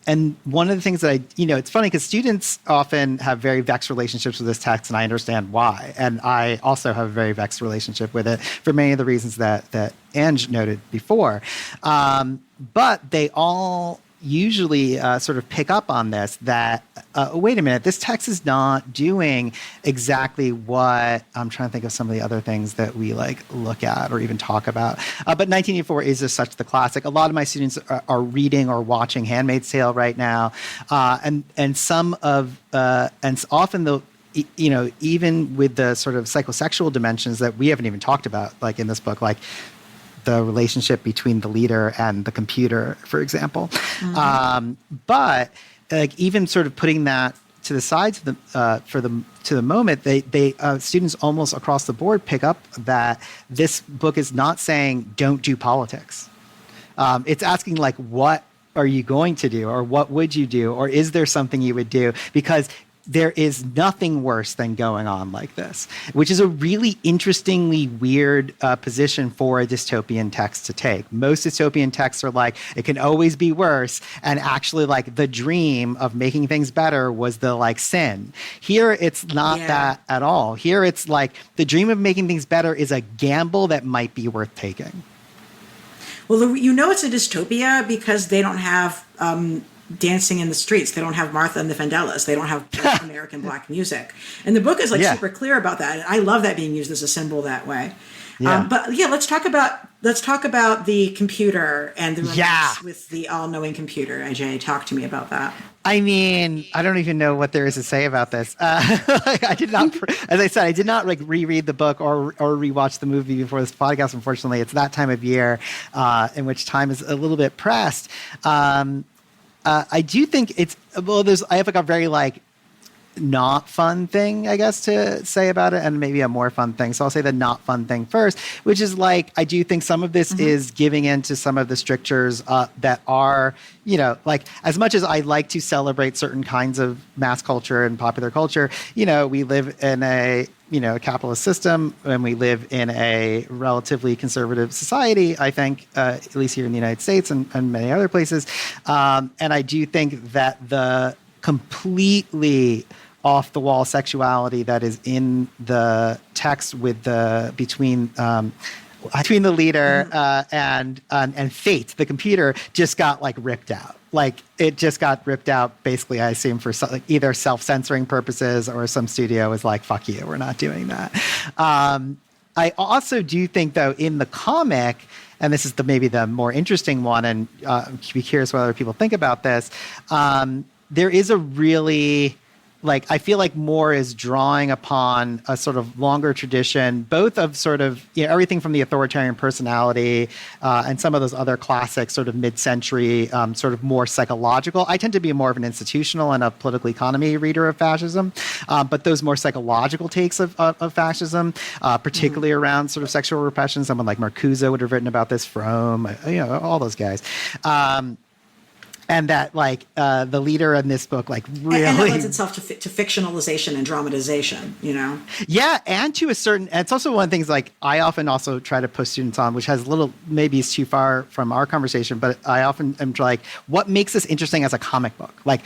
Speaker 2: And one of the things that it's funny because students often have very vexed relationships with this text, and I understand why. And I also have a very vexed relationship with it for many of the reasons that Ange noted before. But they all usually sort of pick up on this, that, wait a minute, this text is not doing exactly what, I'm trying to think of some of the other things that we look at or even talk about. But 1984 is just such the classic. A lot of my students are reading or watching Handmaid's Tale right now. And some of, and often even with the sort of psychosexual dimensions that we haven't even talked about, in this book, the relationship between the leader and the computer, for example. But even sort of putting that to the side to the moment, they students almost across the board pick up that this book is not saying don't do politics. It's asking what are you going to do, or what would you do, or is there something you would do? Because there is nothing worse than going on like this, which is a really interestingly weird position for a dystopian text to take. Most dystopian texts are it can always be worse, and actually the dream of making things better was the sin. Here it's not that at all. Here it's the dream of making things better is a gamble that might be worth taking.
Speaker 1: Well, it's a dystopia because they don't have dancing in the streets. They don't have Martha and the Vandellas. They don't have American black music. And the book is super clear about that. I love that being used as a symbol that way. Let's talk about the computer and the romance with the all-knowing computer. Ajay, talk to me about that.
Speaker 2: I mean, I don't even know what there is to say about this. I did not, as I said, I did not reread the book or rewatch the movie before this podcast. Unfortunately, it's that time of year in which time is a little bit pressed. I do think I have a very not fun thing, I guess, to say about it, and maybe a more fun thing. So I'll say the not fun thing first, which is I do think some of this is giving into some of the strictures that are, as much as I like to celebrate certain kinds of mass culture and popular culture, we live in a capitalist system, and we live in a relatively conservative society, I think, at least here in the United States and many other places. And I do think that the completely off-the-wall sexuality that is in the text with between the leader and Fate, the computer, just got ripped out. It just got ripped out, basically, I assume, for either self-censoring purposes, or some studio was fuck you, we're not doing that. I also do think, though, in the comic, and this is maybe the more interesting one, and be curious what other people think about this, there is a really like I feel like Moore is drawing upon a sort of longer tradition, both of sort of everything from the authoritarian personality and some of those other classic sort of mid-century sort of more psychological. I tend to be more of an institutional and a political economy reader of fascism, but those more psychological takes of fascism, particularly around sort of sexual repression. Someone like Marcuse would have written about this, from all those guys. And that, like, the leader in this book, like, really...
Speaker 1: And that lends itself to fictionalization and dramatization,
Speaker 2: Yeah, and to a certain... And it's also one of the things, like, I often also try to push students on, which has a little... Maybe it's too far from our conversation, but I often am like, what makes this interesting as a comic book? Like,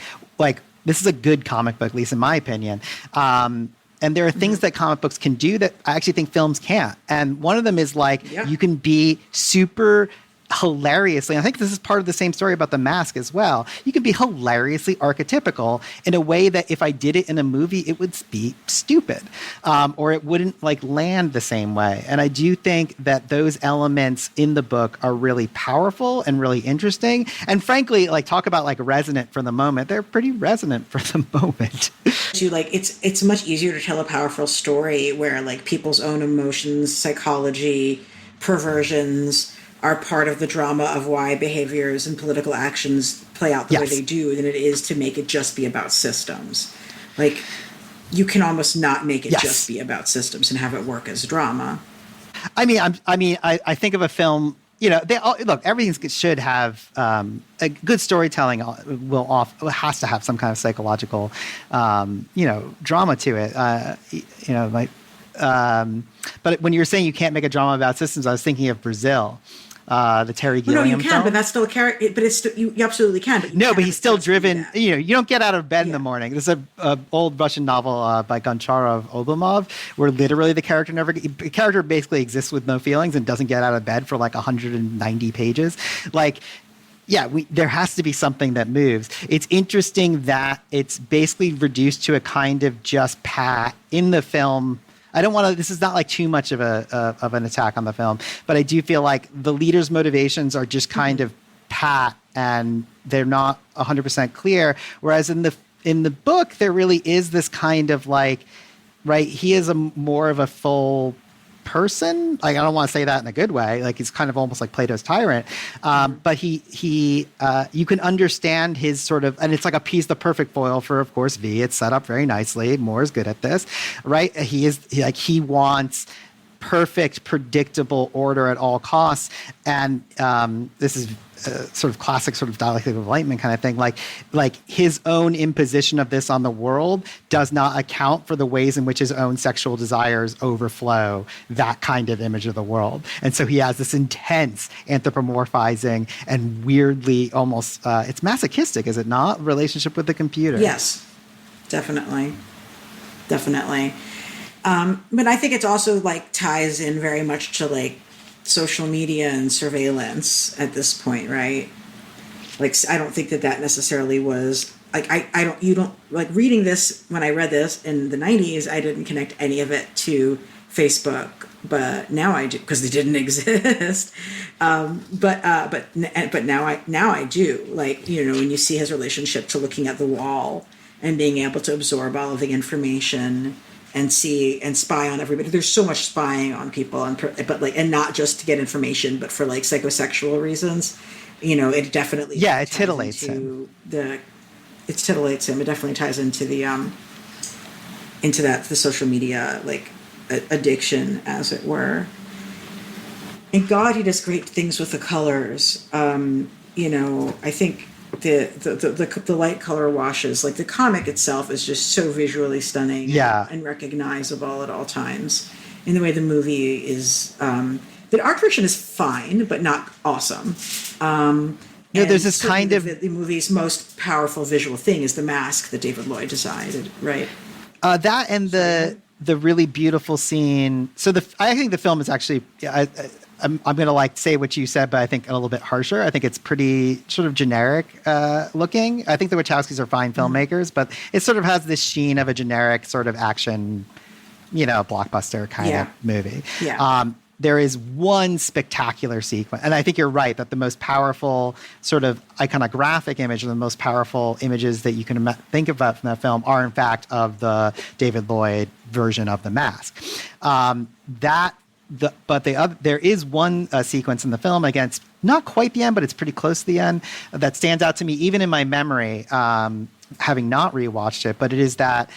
Speaker 2: this is a good comic book, at least in my opinion. And there are things that comic books can do that I actually think films can't. And one of them is, like, you can be super... hilariously, I think this is part of the same story about The Mask as well. You can be hilariously archetypical in a way that if I did it in a movie, it would be stupid, or it wouldn't like land the same way. And I do think that those elements in the book are really powerful and really interesting. And frankly, like, talk about like resonant for the moment. They're pretty resonant for the moment.
Speaker 1: It's much easier to tell a powerful story where like people's own emotions, psychology, perversions are part of the drama of why behaviors and political actions play out the way they do than it is to make it just be about systems. Like, you can almost not make it just be about systems and have it work as drama.
Speaker 2: I think of a film, everything should have a good storytelling has to have some kind of psychological, drama to it. But when you were saying you can't make a drama about systems, I was thinking of Brazil. The Terry Gilliam
Speaker 1: No, you can,
Speaker 2: film.
Speaker 1: but that's still a character. But it's you absolutely can. But
Speaker 2: but he's still driven. You don't get out of bed in the morning. There's a old Russian novel by Goncharov Oblomov where literally the character basically exists with no feelings and doesn't get out of bed for like 190 pages. Like, there has to be something that moves. It's interesting that it's basically reduced to a kind of just pat in the film. I don't want to. This is not like too much of an attack on the film, but I do feel like the leader's motivations are just kind of pat and they're not 100% clear. Whereas in the book, there really is this kind of like, right? He is more of a full person. Like, I don't want to say that in a good way. Like, he's kind of almost like Plato's tyrant. But he you can understand his sort of, and it's like the perfect foil for, of course, V. It's set up very nicely. Moore is good at this, right? He wants perfect, predictable order at all costs. And this is sort of classic sort of dialectic of enlightenment kind of thing. Like his own imposition of this on the world does not account for the ways in which his own sexual desires overflow that kind of image of the world. And so he has this intense anthropomorphizing and weirdly almost, it's masochistic, is it not? Relationship with the computer.
Speaker 1: Yes, definitely. Definitely. But I think it's also like ties in very much to like social media and surveillance at this point, right? Like, I don't think that necessarily was like, you don't like reading this. When I read this in the 90s, I didn't connect any of it to Facebook, but now I do, because they didn't exist. But now I do. Like, when you see his relationship to looking at the wall and being able to absorb all of the information and see and spy on everybody. There's so much spying on people, and not just to get information, but for like psychosexual reasons. It definitely
Speaker 2: it titillates him.
Speaker 1: It titillates him. It definitely ties into the social media like addiction, as it were. And God, he does great things with the colors. I think the light color washes, like the comic itself is just so visually stunning and recognizable at all times. In the way the movie is, the art direction is fine, but not awesome.
Speaker 2: There's this kind of...
Speaker 1: The movie's most powerful visual thing is the mask that David Lloyd decided, right?
Speaker 2: That and the really beautiful scene. So I think the film is actually... I'm going to like say what you said, but I think a little bit harsher. I think it's pretty sort of generic looking. I think the Wachowskis are fine filmmakers, but it sort of has this sheen of a generic sort of action, blockbuster kind of movie.
Speaker 1: Yeah.
Speaker 2: there is one spectacular sequence. And I think you're right that the most powerful sort of iconographic image, or the most powerful images that you can think about from that film are, in fact, of the David Lloyd version of The Mask. There is one sequence in the film, again, it's not quite the end, but it's pretty close to the end, that stands out to me, even in my memory, having not rewatched it, but it is that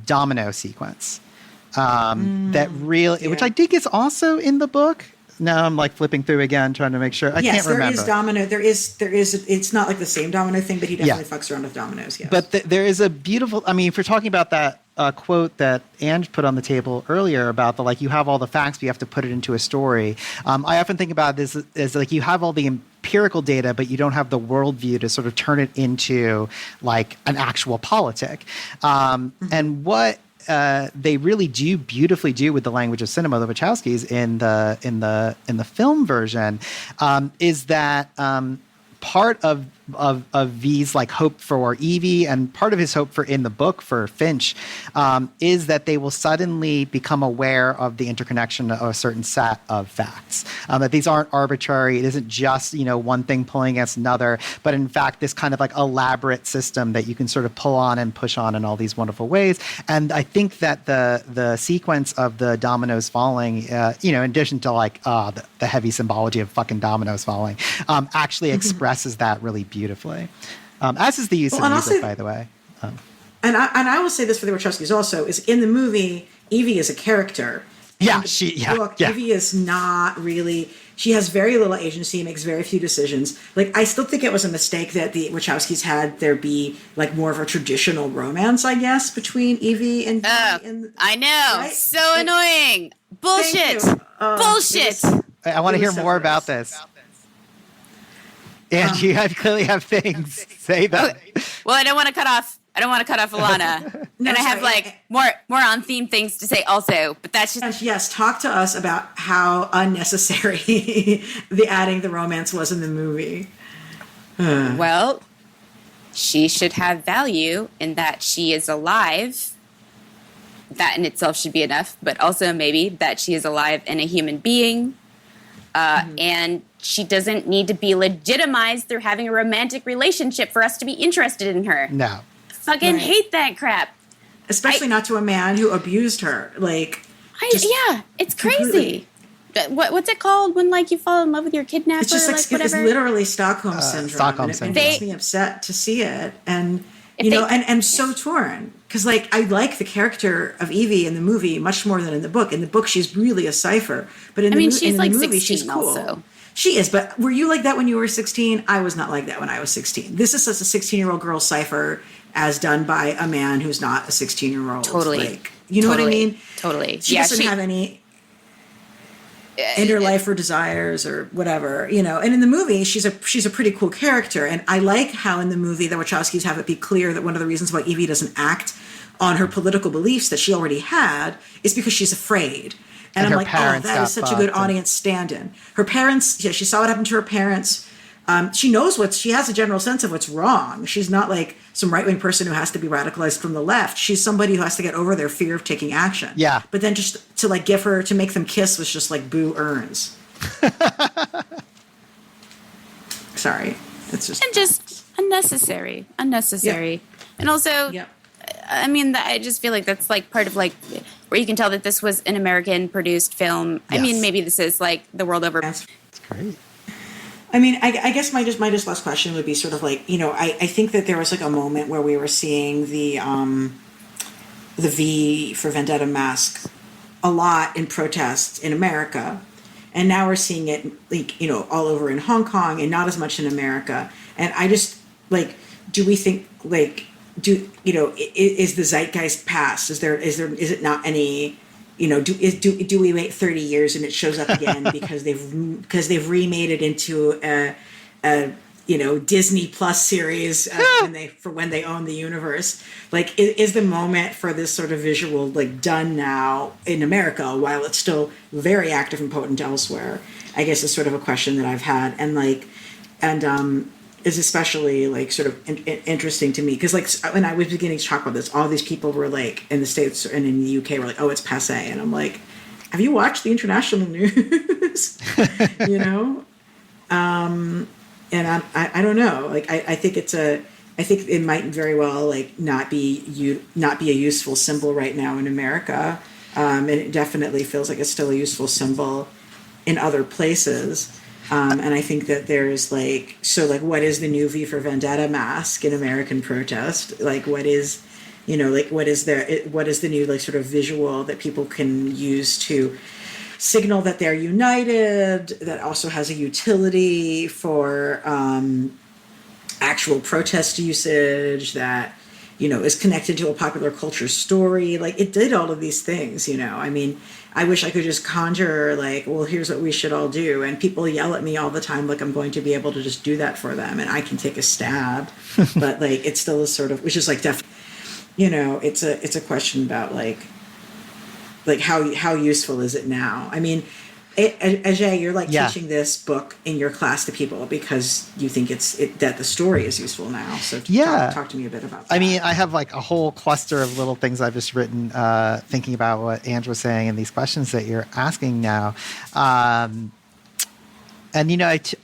Speaker 2: domino sequence. Which I think is also in the book. Now I'm like flipping through again, trying to make sure. I can't remember.
Speaker 1: Yes, there is domino. There is. It's not like the same domino thing, but he definitely fucks around with dominoes. Yes.
Speaker 2: But there is a beautiful. I mean, if you're talking about that quote that Ange put on the table earlier about the you have all the facts, but you have to put it into a story. I often think about this as you have all the empirical data, but you don't have the worldview to sort of turn it into an actual politic. And what they really beautifully do with the language of cinema, the Wachowskis in the film version, is that part of V's hope for Evie, and part of his hope for in the book for Finch, is that they will suddenly become aware of the interconnection of a certain set of facts. That these aren't arbitrary. It isn't just one thing pulling against another, but in fact this kind of elaborate system that you can sort of pull on and push on in all these wonderful ways. And I think that the sequence of the dominoes falling, in addition to the heavy symbology of fucking dominoes falling, actually expresses that really beautifully, as is the use of music, by the way.
Speaker 1: And I will say this for the Wachowskis also, is in the movie, Evie is a character. Evie is not really, she has very little agency, makes very few decisions. I still think it was a mistake that the Wachowskis had there be more of a traditional romance, I guess, between Evie and
Speaker 3: I know. Right? So annoying. Bullshit. Bullshit.
Speaker 2: I want to hear more about this. And you clearly have things. Say that.
Speaker 3: Well, I don't want to cut off Alana.
Speaker 1: No,
Speaker 3: and I have more on theme things to say also, but that's just...
Speaker 1: Yes, talk to us about how unnecessary the adding the romance was in the movie.
Speaker 3: Well, she should have value in that she is alive. That in itself should be enough, but also maybe that she is alive and a human being. And she doesn't need to be legitimized through having a romantic relationship for us to be interested in her.
Speaker 2: No.
Speaker 3: Fucking hate that crap.
Speaker 1: Especially not to a man who abused her.
Speaker 3: It's crazy. What's it called when you fall in love with your kidnapper?
Speaker 1: It's just
Speaker 3: whatever.
Speaker 1: It's literally Stockholm syndrome. It makes me upset to see it, and and so torn because I like the character of Evie in the movie much more than in the book. In the book, she's really a cipher, but in the movie, she's cool. Also. She is, but were you like that when you were 16? I was not like that when I was 16. This is just a 16-year-old girl cipher as done by a man who's not a 16-year-old.
Speaker 3: Totally.
Speaker 1: You know what I mean?
Speaker 3: Totally.
Speaker 1: She doesn't have any inner life or desires or whatever, And in the movie, she's a pretty cool character. And I like how in the movie the Wachowskis have it be clear that one of the reasons why Evie doesn't act on her political beliefs that she already had is because she's afraid. And I'm like, that is such a good audience stand-in. Her parents, she saw what happened to her parents. She knows she has a general sense of what's wrong. She's not some right-wing person who has to be radicalized from the left. She's somebody who has to get over their fear of taking action.
Speaker 2: Yeah.
Speaker 1: But then just to to make them kiss was just boo earns. Sorry. It's just.
Speaker 3: And just unnecessary. Yep. And also, I mean, I just feel like that's part of where you can tell that this was an American produced film. Yes. I mean, maybe this is the world over.
Speaker 2: That's great.
Speaker 1: I mean, I guess my last question would be sort of I think that there was a moment where we were seeing the V for Vendetta mask a lot in protests in America, and now we're seeing it all over in Hong Kong and not as much in America. And I just do we think is the zeitgeist past? Is it not any? Do we wait 30 years and it shows up again because they've remade it into a Disney Plus series when they own the universe? Is the moment for this sort of visual done now in America while it's still very active and potent elsewhere? I guess is sort of a question that I've had, and is especially sort of interesting to me because when I was beginning to talk about this, all these people were in the States and in the UK were oh, it's passe, and I'm have you watched the international news? You know? And I don't know. Like, I think I think it might very well like not be a useful symbol right now in America. And it definitely feels like it's still a useful symbol in other places. And I think that there's like, so like, what is the new V for Vendetta mask in American protest? Like, what is, like, what is the new like sort of visual that people can use to signal that they're united, that also has a utility for actual protest usage, that is connected to a popular culture story. Like, it did all of these things. I mean, I wish I could just conjure like, well, here's what we should all do, and people yell at me all the time like I'm going to be able to just do that for them and I can take a stab. But like, it's still a sort of, which is like definitely, it's a question about like how useful is it now? I mean, Ajay, you're like teaching this book in your class to people because you think that the story is useful now. So talk to me a bit about that.
Speaker 2: I mean, I have like a whole cluster of little things I've just written, thinking about what Ange was saying and these questions that you're asking now. And it's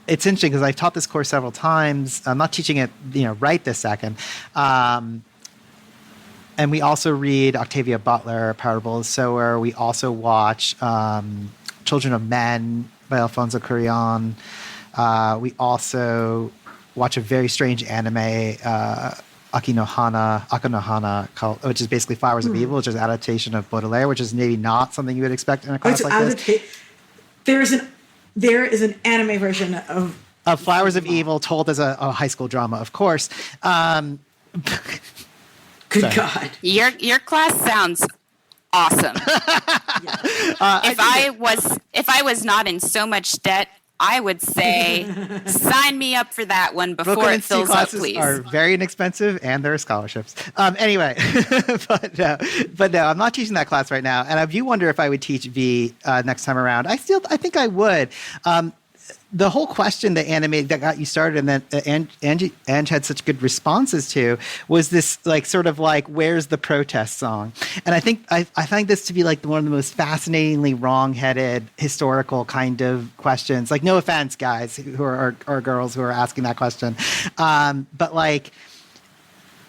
Speaker 2: interesting because I've taught this course several times. I'm not teaching it, right this second. And we also read Octavia Butler, Parable of the Sower. We also watch Children of Men by Alfonso Cuarón. We also watch a very strange anime, Aki no Hana, which is basically Flowers of Evil, which is an adaptation of Baudelaire, which is maybe not something you would expect in a class like this.
Speaker 1: There is an anime version of
Speaker 2: Flowers of Evil told as a high school drama, of course.
Speaker 1: Good God.
Speaker 3: Your class sounds awesome. If I was not in so much debt, I would say sign me up for that one before it fills up, please.
Speaker 2: Are very inexpensive and there are scholarships. Anyway, but no, I'm not teaching that class right now. And I do wonder if I would teach V next time around. I think I would. The whole question that got you started and that Ange had such good responses to was this like sort of like, where's the protest song? And I think I find this to be like one of the most fascinatingly wrong-headed historical kind of questions. Like, no offense, guys who are or girls who are asking that question, but like,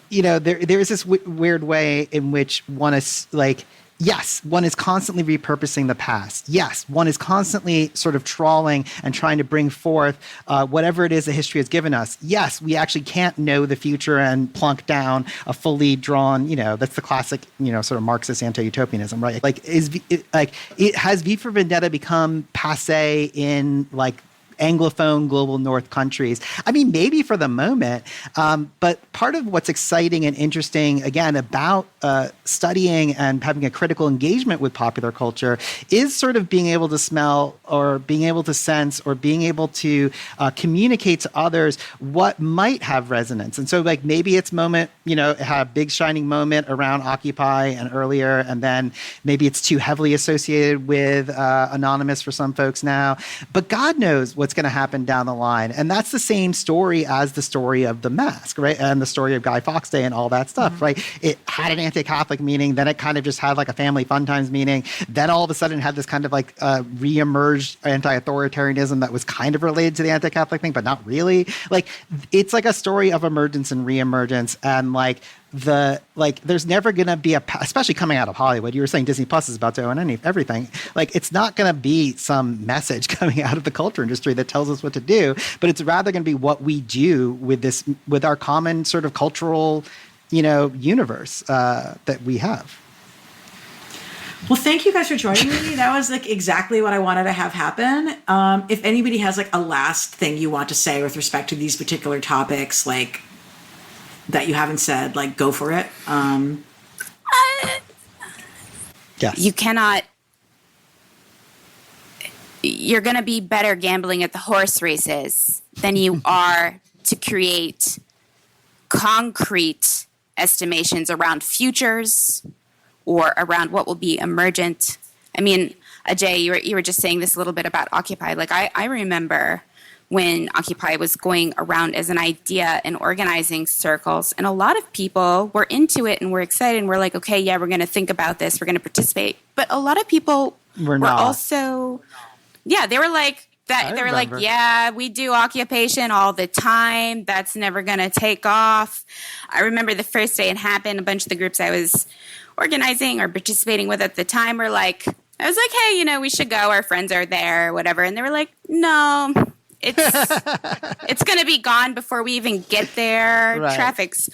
Speaker 2: there is this weird way in which one is like, yes, one is constantly repurposing the past. Yes, one is constantly sort of trawling and trying to bring forth whatever it is that history has given us. Yes, we actually can't know the future and plunk down a fully drawn, that's the classic, sort of Marxist anti-utopianism, right? Like, has V for Vendetta become passe in like Anglophone global North countries? I mean, maybe for the moment, but part of what's exciting and interesting, again, about studying and having a critical engagement with popular culture is sort of being able to smell or being able to sense or being able to communicate to others what might have resonance. And so like maybe it's moment, it had a big shining moment around Occupy and earlier, and then maybe it's too heavily associated with Anonymous for some folks now, but God knows what's going to happen down the line. And that's the same story as the story of the mask, right? And the story of Guy Fawkes Day and all that stuff, right? It had an anti-Catholic meaning, then it kind of just had like a family fun times meaning, then all of a sudden it had this kind of like re-emerged anti-authoritarianism that was kind of related to the anti-Catholic thing, but not really. Like, it's like a story of emergence and re-emergence, and like there's never going to be especially coming out of Hollywood. You were saying Disney Plus is about to own everything. Like, it's not going to be some message coming out of the culture industry that tells us what to do, but it's rather going to be what we do with our common sort of cultural, universe that we have.
Speaker 1: Well, thank you guys for joining me. That was like exactly what I wanted to have happen. If anybody has like a last thing you want to say with respect to these particular topics, like that you haven't said, like, go for it.
Speaker 2: Yes.
Speaker 3: You're going to be better gambling at the horse races than you are to create concrete estimations around futures or around what will be emergent. I mean, Ajay, you were just saying this a little bit about Occupy. Like, I remember when Occupy was going around as an idea in organizing circles, and a lot of people were into it and were excited and were like, okay, yeah, we're going to think about this, we're going to participate. But a lot of people
Speaker 2: We're
Speaker 3: were
Speaker 2: not.
Speaker 3: also, yeah, they were like that. They were like,
Speaker 2: remember.
Speaker 3: yeah, we do occupation all the time. That's never going to take off. I remember the first day it happened, a bunch of the groups I was organizing or participating with at the time were like, I was like, hey, you know, we should go. Our friends are there, or whatever. And they were like, no, it's going to be gone before we even get there.
Speaker 2: Right.
Speaker 3: Traffic's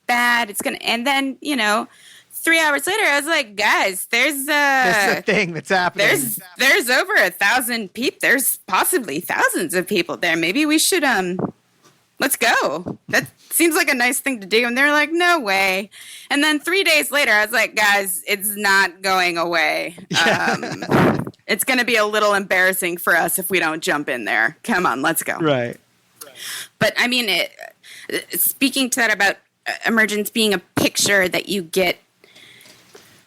Speaker 3: bad. It's going to, and then, you know, 3 hours later, I was like, guys, there's
Speaker 2: a thing that's happening.
Speaker 3: There's over 1,000 people. There's possibly thousands of people there. Maybe we should, let's go. That seems like a nice thing to do. And they're like, no way. And then 3 days later, I was like, guys, it's not going away. It's going to be a little embarrassing for us if we don't jump in there. Come on, let's go.
Speaker 2: Right.
Speaker 3: But I mean, speaking to that about emergence being a picture that you get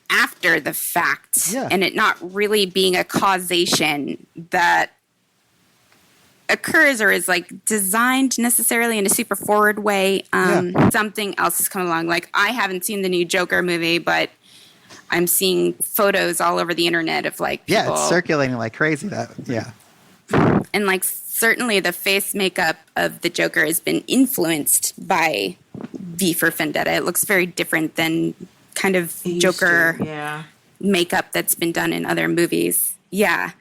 Speaker 3: after the fact, and it not really being a causation that occurs or is like designed necessarily in a super forward way. Something else has come along. Like, I haven't seen the new Joker movie, but I'm seeing photos all over the internet of like people.
Speaker 2: Yeah, it's circulating like crazy.
Speaker 3: And like, certainly the face makeup of the Joker has been influenced by V for Vendetta. It looks very different than kind of Joker makeup that's been done in other movies. Yeah.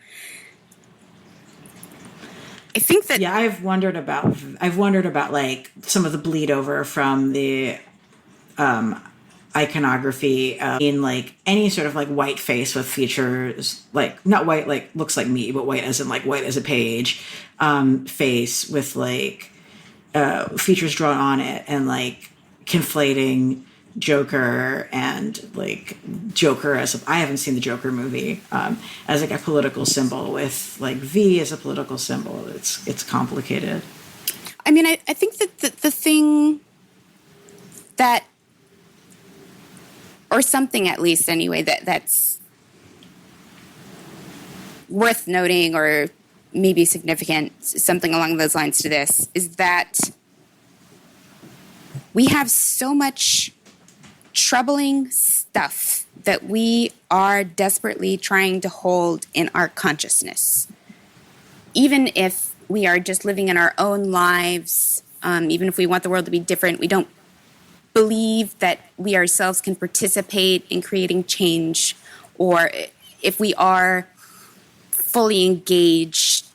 Speaker 3: I think that...
Speaker 1: Yeah, I've wondered about like some of the bleed over from the iconography in like any sort of like white face with features, like not white like looks like me, but white as in like white as a page, face with like features drawn on it, and like conflating Joker and like Joker as I haven't seen the Joker movie as like a political symbol with like V as a political symbol. It's complicated.
Speaker 3: I mean, I think that the thing that, or something at least anyway, that's worth noting or maybe significant, something along those lines to this, is that we have so much troubling stuff that we are desperately trying to hold in our consciousness. Even if we are just living in our own lives, even if we want the world to be different, we don't believe that we ourselves can participate in creating change, or if we are fully engaged,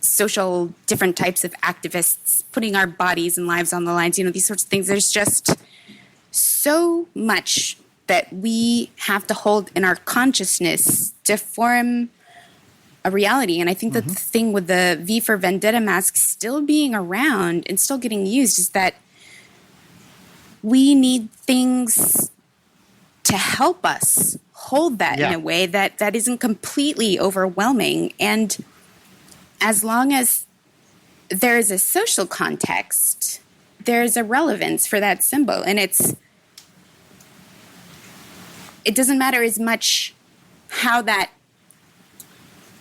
Speaker 3: social, different types of activists, putting our bodies and lives on the lines, you know, these sorts of things. There's just so much that we have to hold in our consciousness to form a reality. And I think that the thing with the V for Vendetta mask still being around and still getting used is that we need things to help us hold that in a way that isn't completely overwhelming. And as long as there is a social context, there's a relevance for that symbol. And it doesn't matter as much how that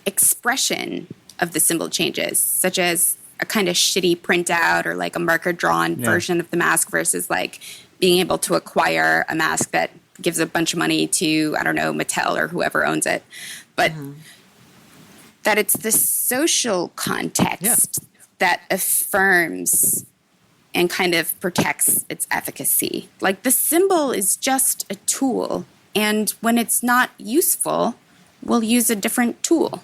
Speaker 3: expression of the symbol changes, such as a kind of shitty printout or like a marker drawn version of the mask versus like being able to acquire a mask that gives a bunch of money to, I don't know, Mattel or whoever owns it. But that it's the social context that affirms and kind of protects its efficacy. Like, the symbol is just a tool, and when it's not useful, we'll use a different tool.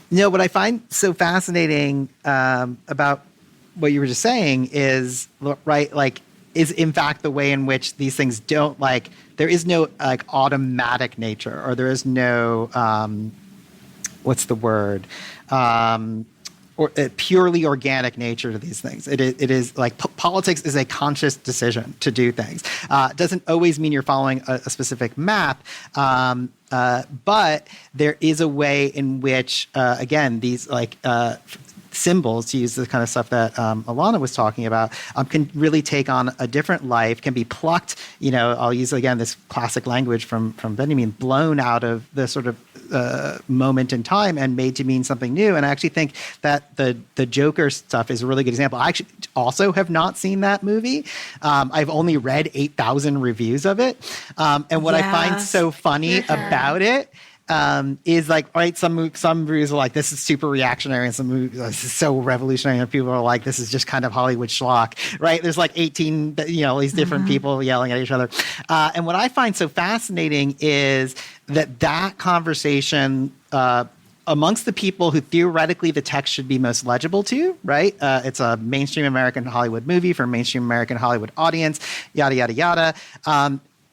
Speaker 2: You know, what I find so fascinating about what you were just saying is, right, like, is in fact the way in which these things don't, like, there is no, like, automatic nature, or there is no, what's the word? Or a purely organic nature to these things. It is like politics is a conscious decision to do things. It doesn't always mean you're following a specific map, but there is a way in which, again, these like symbols, to use the kind of stuff that Alana was talking about, can really take on a different life, can be plucked, I'll use again this classic language from Benjamin, blown out of the sort of moment in time and made to mean something new. And I actually think that the Joker stuff is a really good example. I actually also have not seen that movie. I've only read 8,000 reviews of it. And what I find so funny about it is like, right, some reviews are like, this is super reactionary, and some movies, this is so revolutionary, and people are like, this is just kind of Hollywood schlock, right? There's like 18, all these different people yelling at each other. And what I find so fascinating is that conversation amongst the people who theoretically the text should be most legible to, right? It's a mainstream American Hollywood movie for a mainstream American Hollywood audience, yada, yada, yada.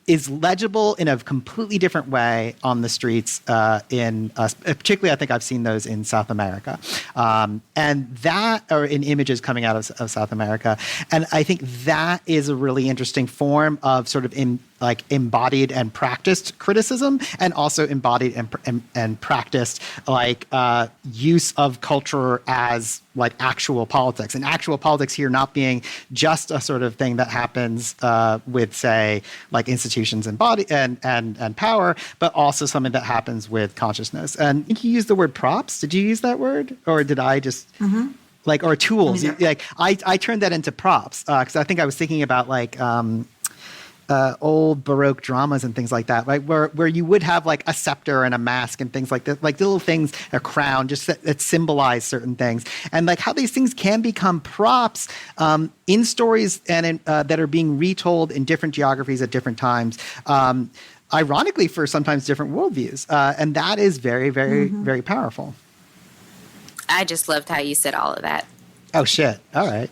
Speaker 2: Is legible in a completely different way on the streets particularly I think I've seen those in South America. And that, or in images coming out of South America. And I think that is a really interesting form of sort of embodied and practiced criticism, and also embodied and practiced use of culture as like actual politics, and actual politics here not being just a sort of thing that happens with, say, like institutions and body and power, but also something that happens with consciousness. And I think you used the word props. Did you use that word, or did I just or tools? I turned that into props because I think I was thinking about old Baroque dramas and things like that, right? Where you would have like a scepter and a mask and things like that, like little things, a crown, just that symbolize certain things, and like how these things can become props in stories and that are being retold in different geographies at different times. Ironically, for sometimes different worldviews, and that is very, very, very powerful.
Speaker 3: I just loved how you said all of that.
Speaker 2: Oh shit! All right.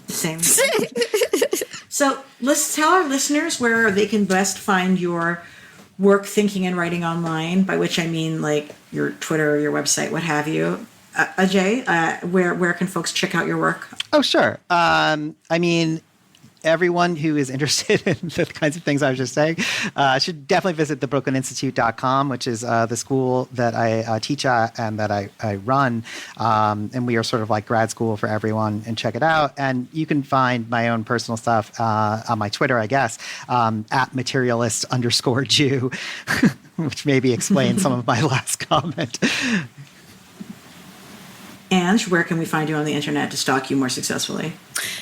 Speaker 1: Same. So let's tell our listeners where they can best find your work, thinking, and writing online, by which I mean like your Twitter or your website, what have you. Ajay, where can folks check out your work?
Speaker 2: Oh, sure. Everyone who is interested in the kinds of things I was just saying should definitely visit the brooklyninstitute.com, which is the school that I teach at and that I run. And we are sort of like grad school for everyone, and check it out. And you can find my own personal stuff on my Twitter, I guess, at materialist_Jew, which maybe explains some of my last comment.
Speaker 1: Ange, where can we find you on the internet to stalk you more successfully?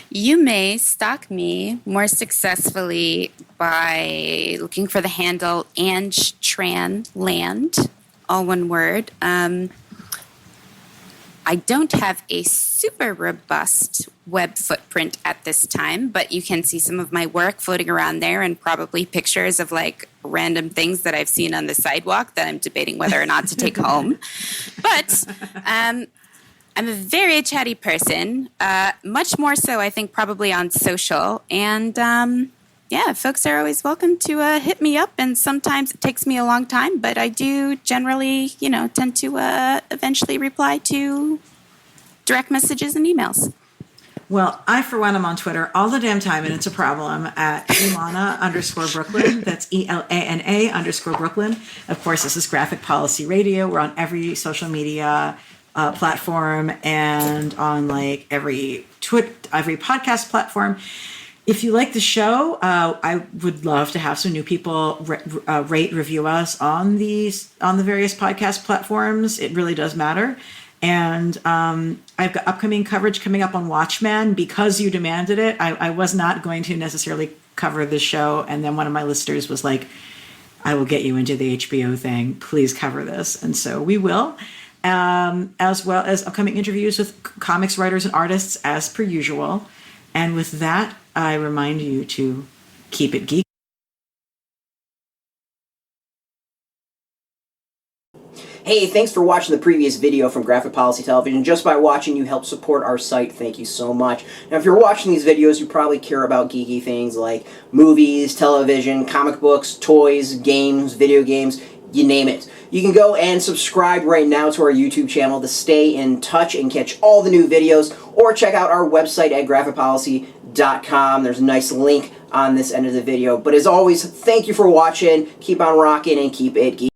Speaker 3: You may stalk me more successfully by looking for the handle Ange Tran Land, all one word. I don't have a super robust web footprint at this time, but you can see some of my work floating around there, and probably pictures of like random things that I've seen on the sidewalk that I'm debating whether or not to take home. But I'm a very chatty person, much more so, I think, probably on social. And folks are always welcome to hit me up. And sometimes it takes me a long time, but I do generally, tend to eventually reply to direct messages and emails.
Speaker 1: Well, I, for one, am on Twitter all the damn time, and it's a problem, at Ilana_Brooklyn. That's ELANA_Brooklyn. Of course, this is Graphic Policy Radio. We're on every social media platform, and on like every podcast platform. If you like the show, I would love to have some new people rate, review us on the various podcast platforms. It really does matter. And I've got upcoming coverage coming up on Watchmen because you demanded it. I was not going to necessarily cover this show, and then one of my listeners was like, "I will get you into the HBO thing. Please cover this," and so we will. As well as upcoming interviews with comics writers and artists, as per usual. And with that, I remind you to keep it geeky.
Speaker 4: Hey, thanks for watching the previous video from Graphic Policy Television. Just by watching, you help support our site. Thank you so much. Now, if you're watching these videos, you probably care about geeky things like movies, television, comic books, toys, games, video games, you name it. You can go and subscribe right now to our YouTube channel to stay in touch and catch all the new videos, or check out our website at graphicpolicy.com. There's a nice link on this end of the video. But as always, thank you for watching. Keep on rocking and keep it geeky.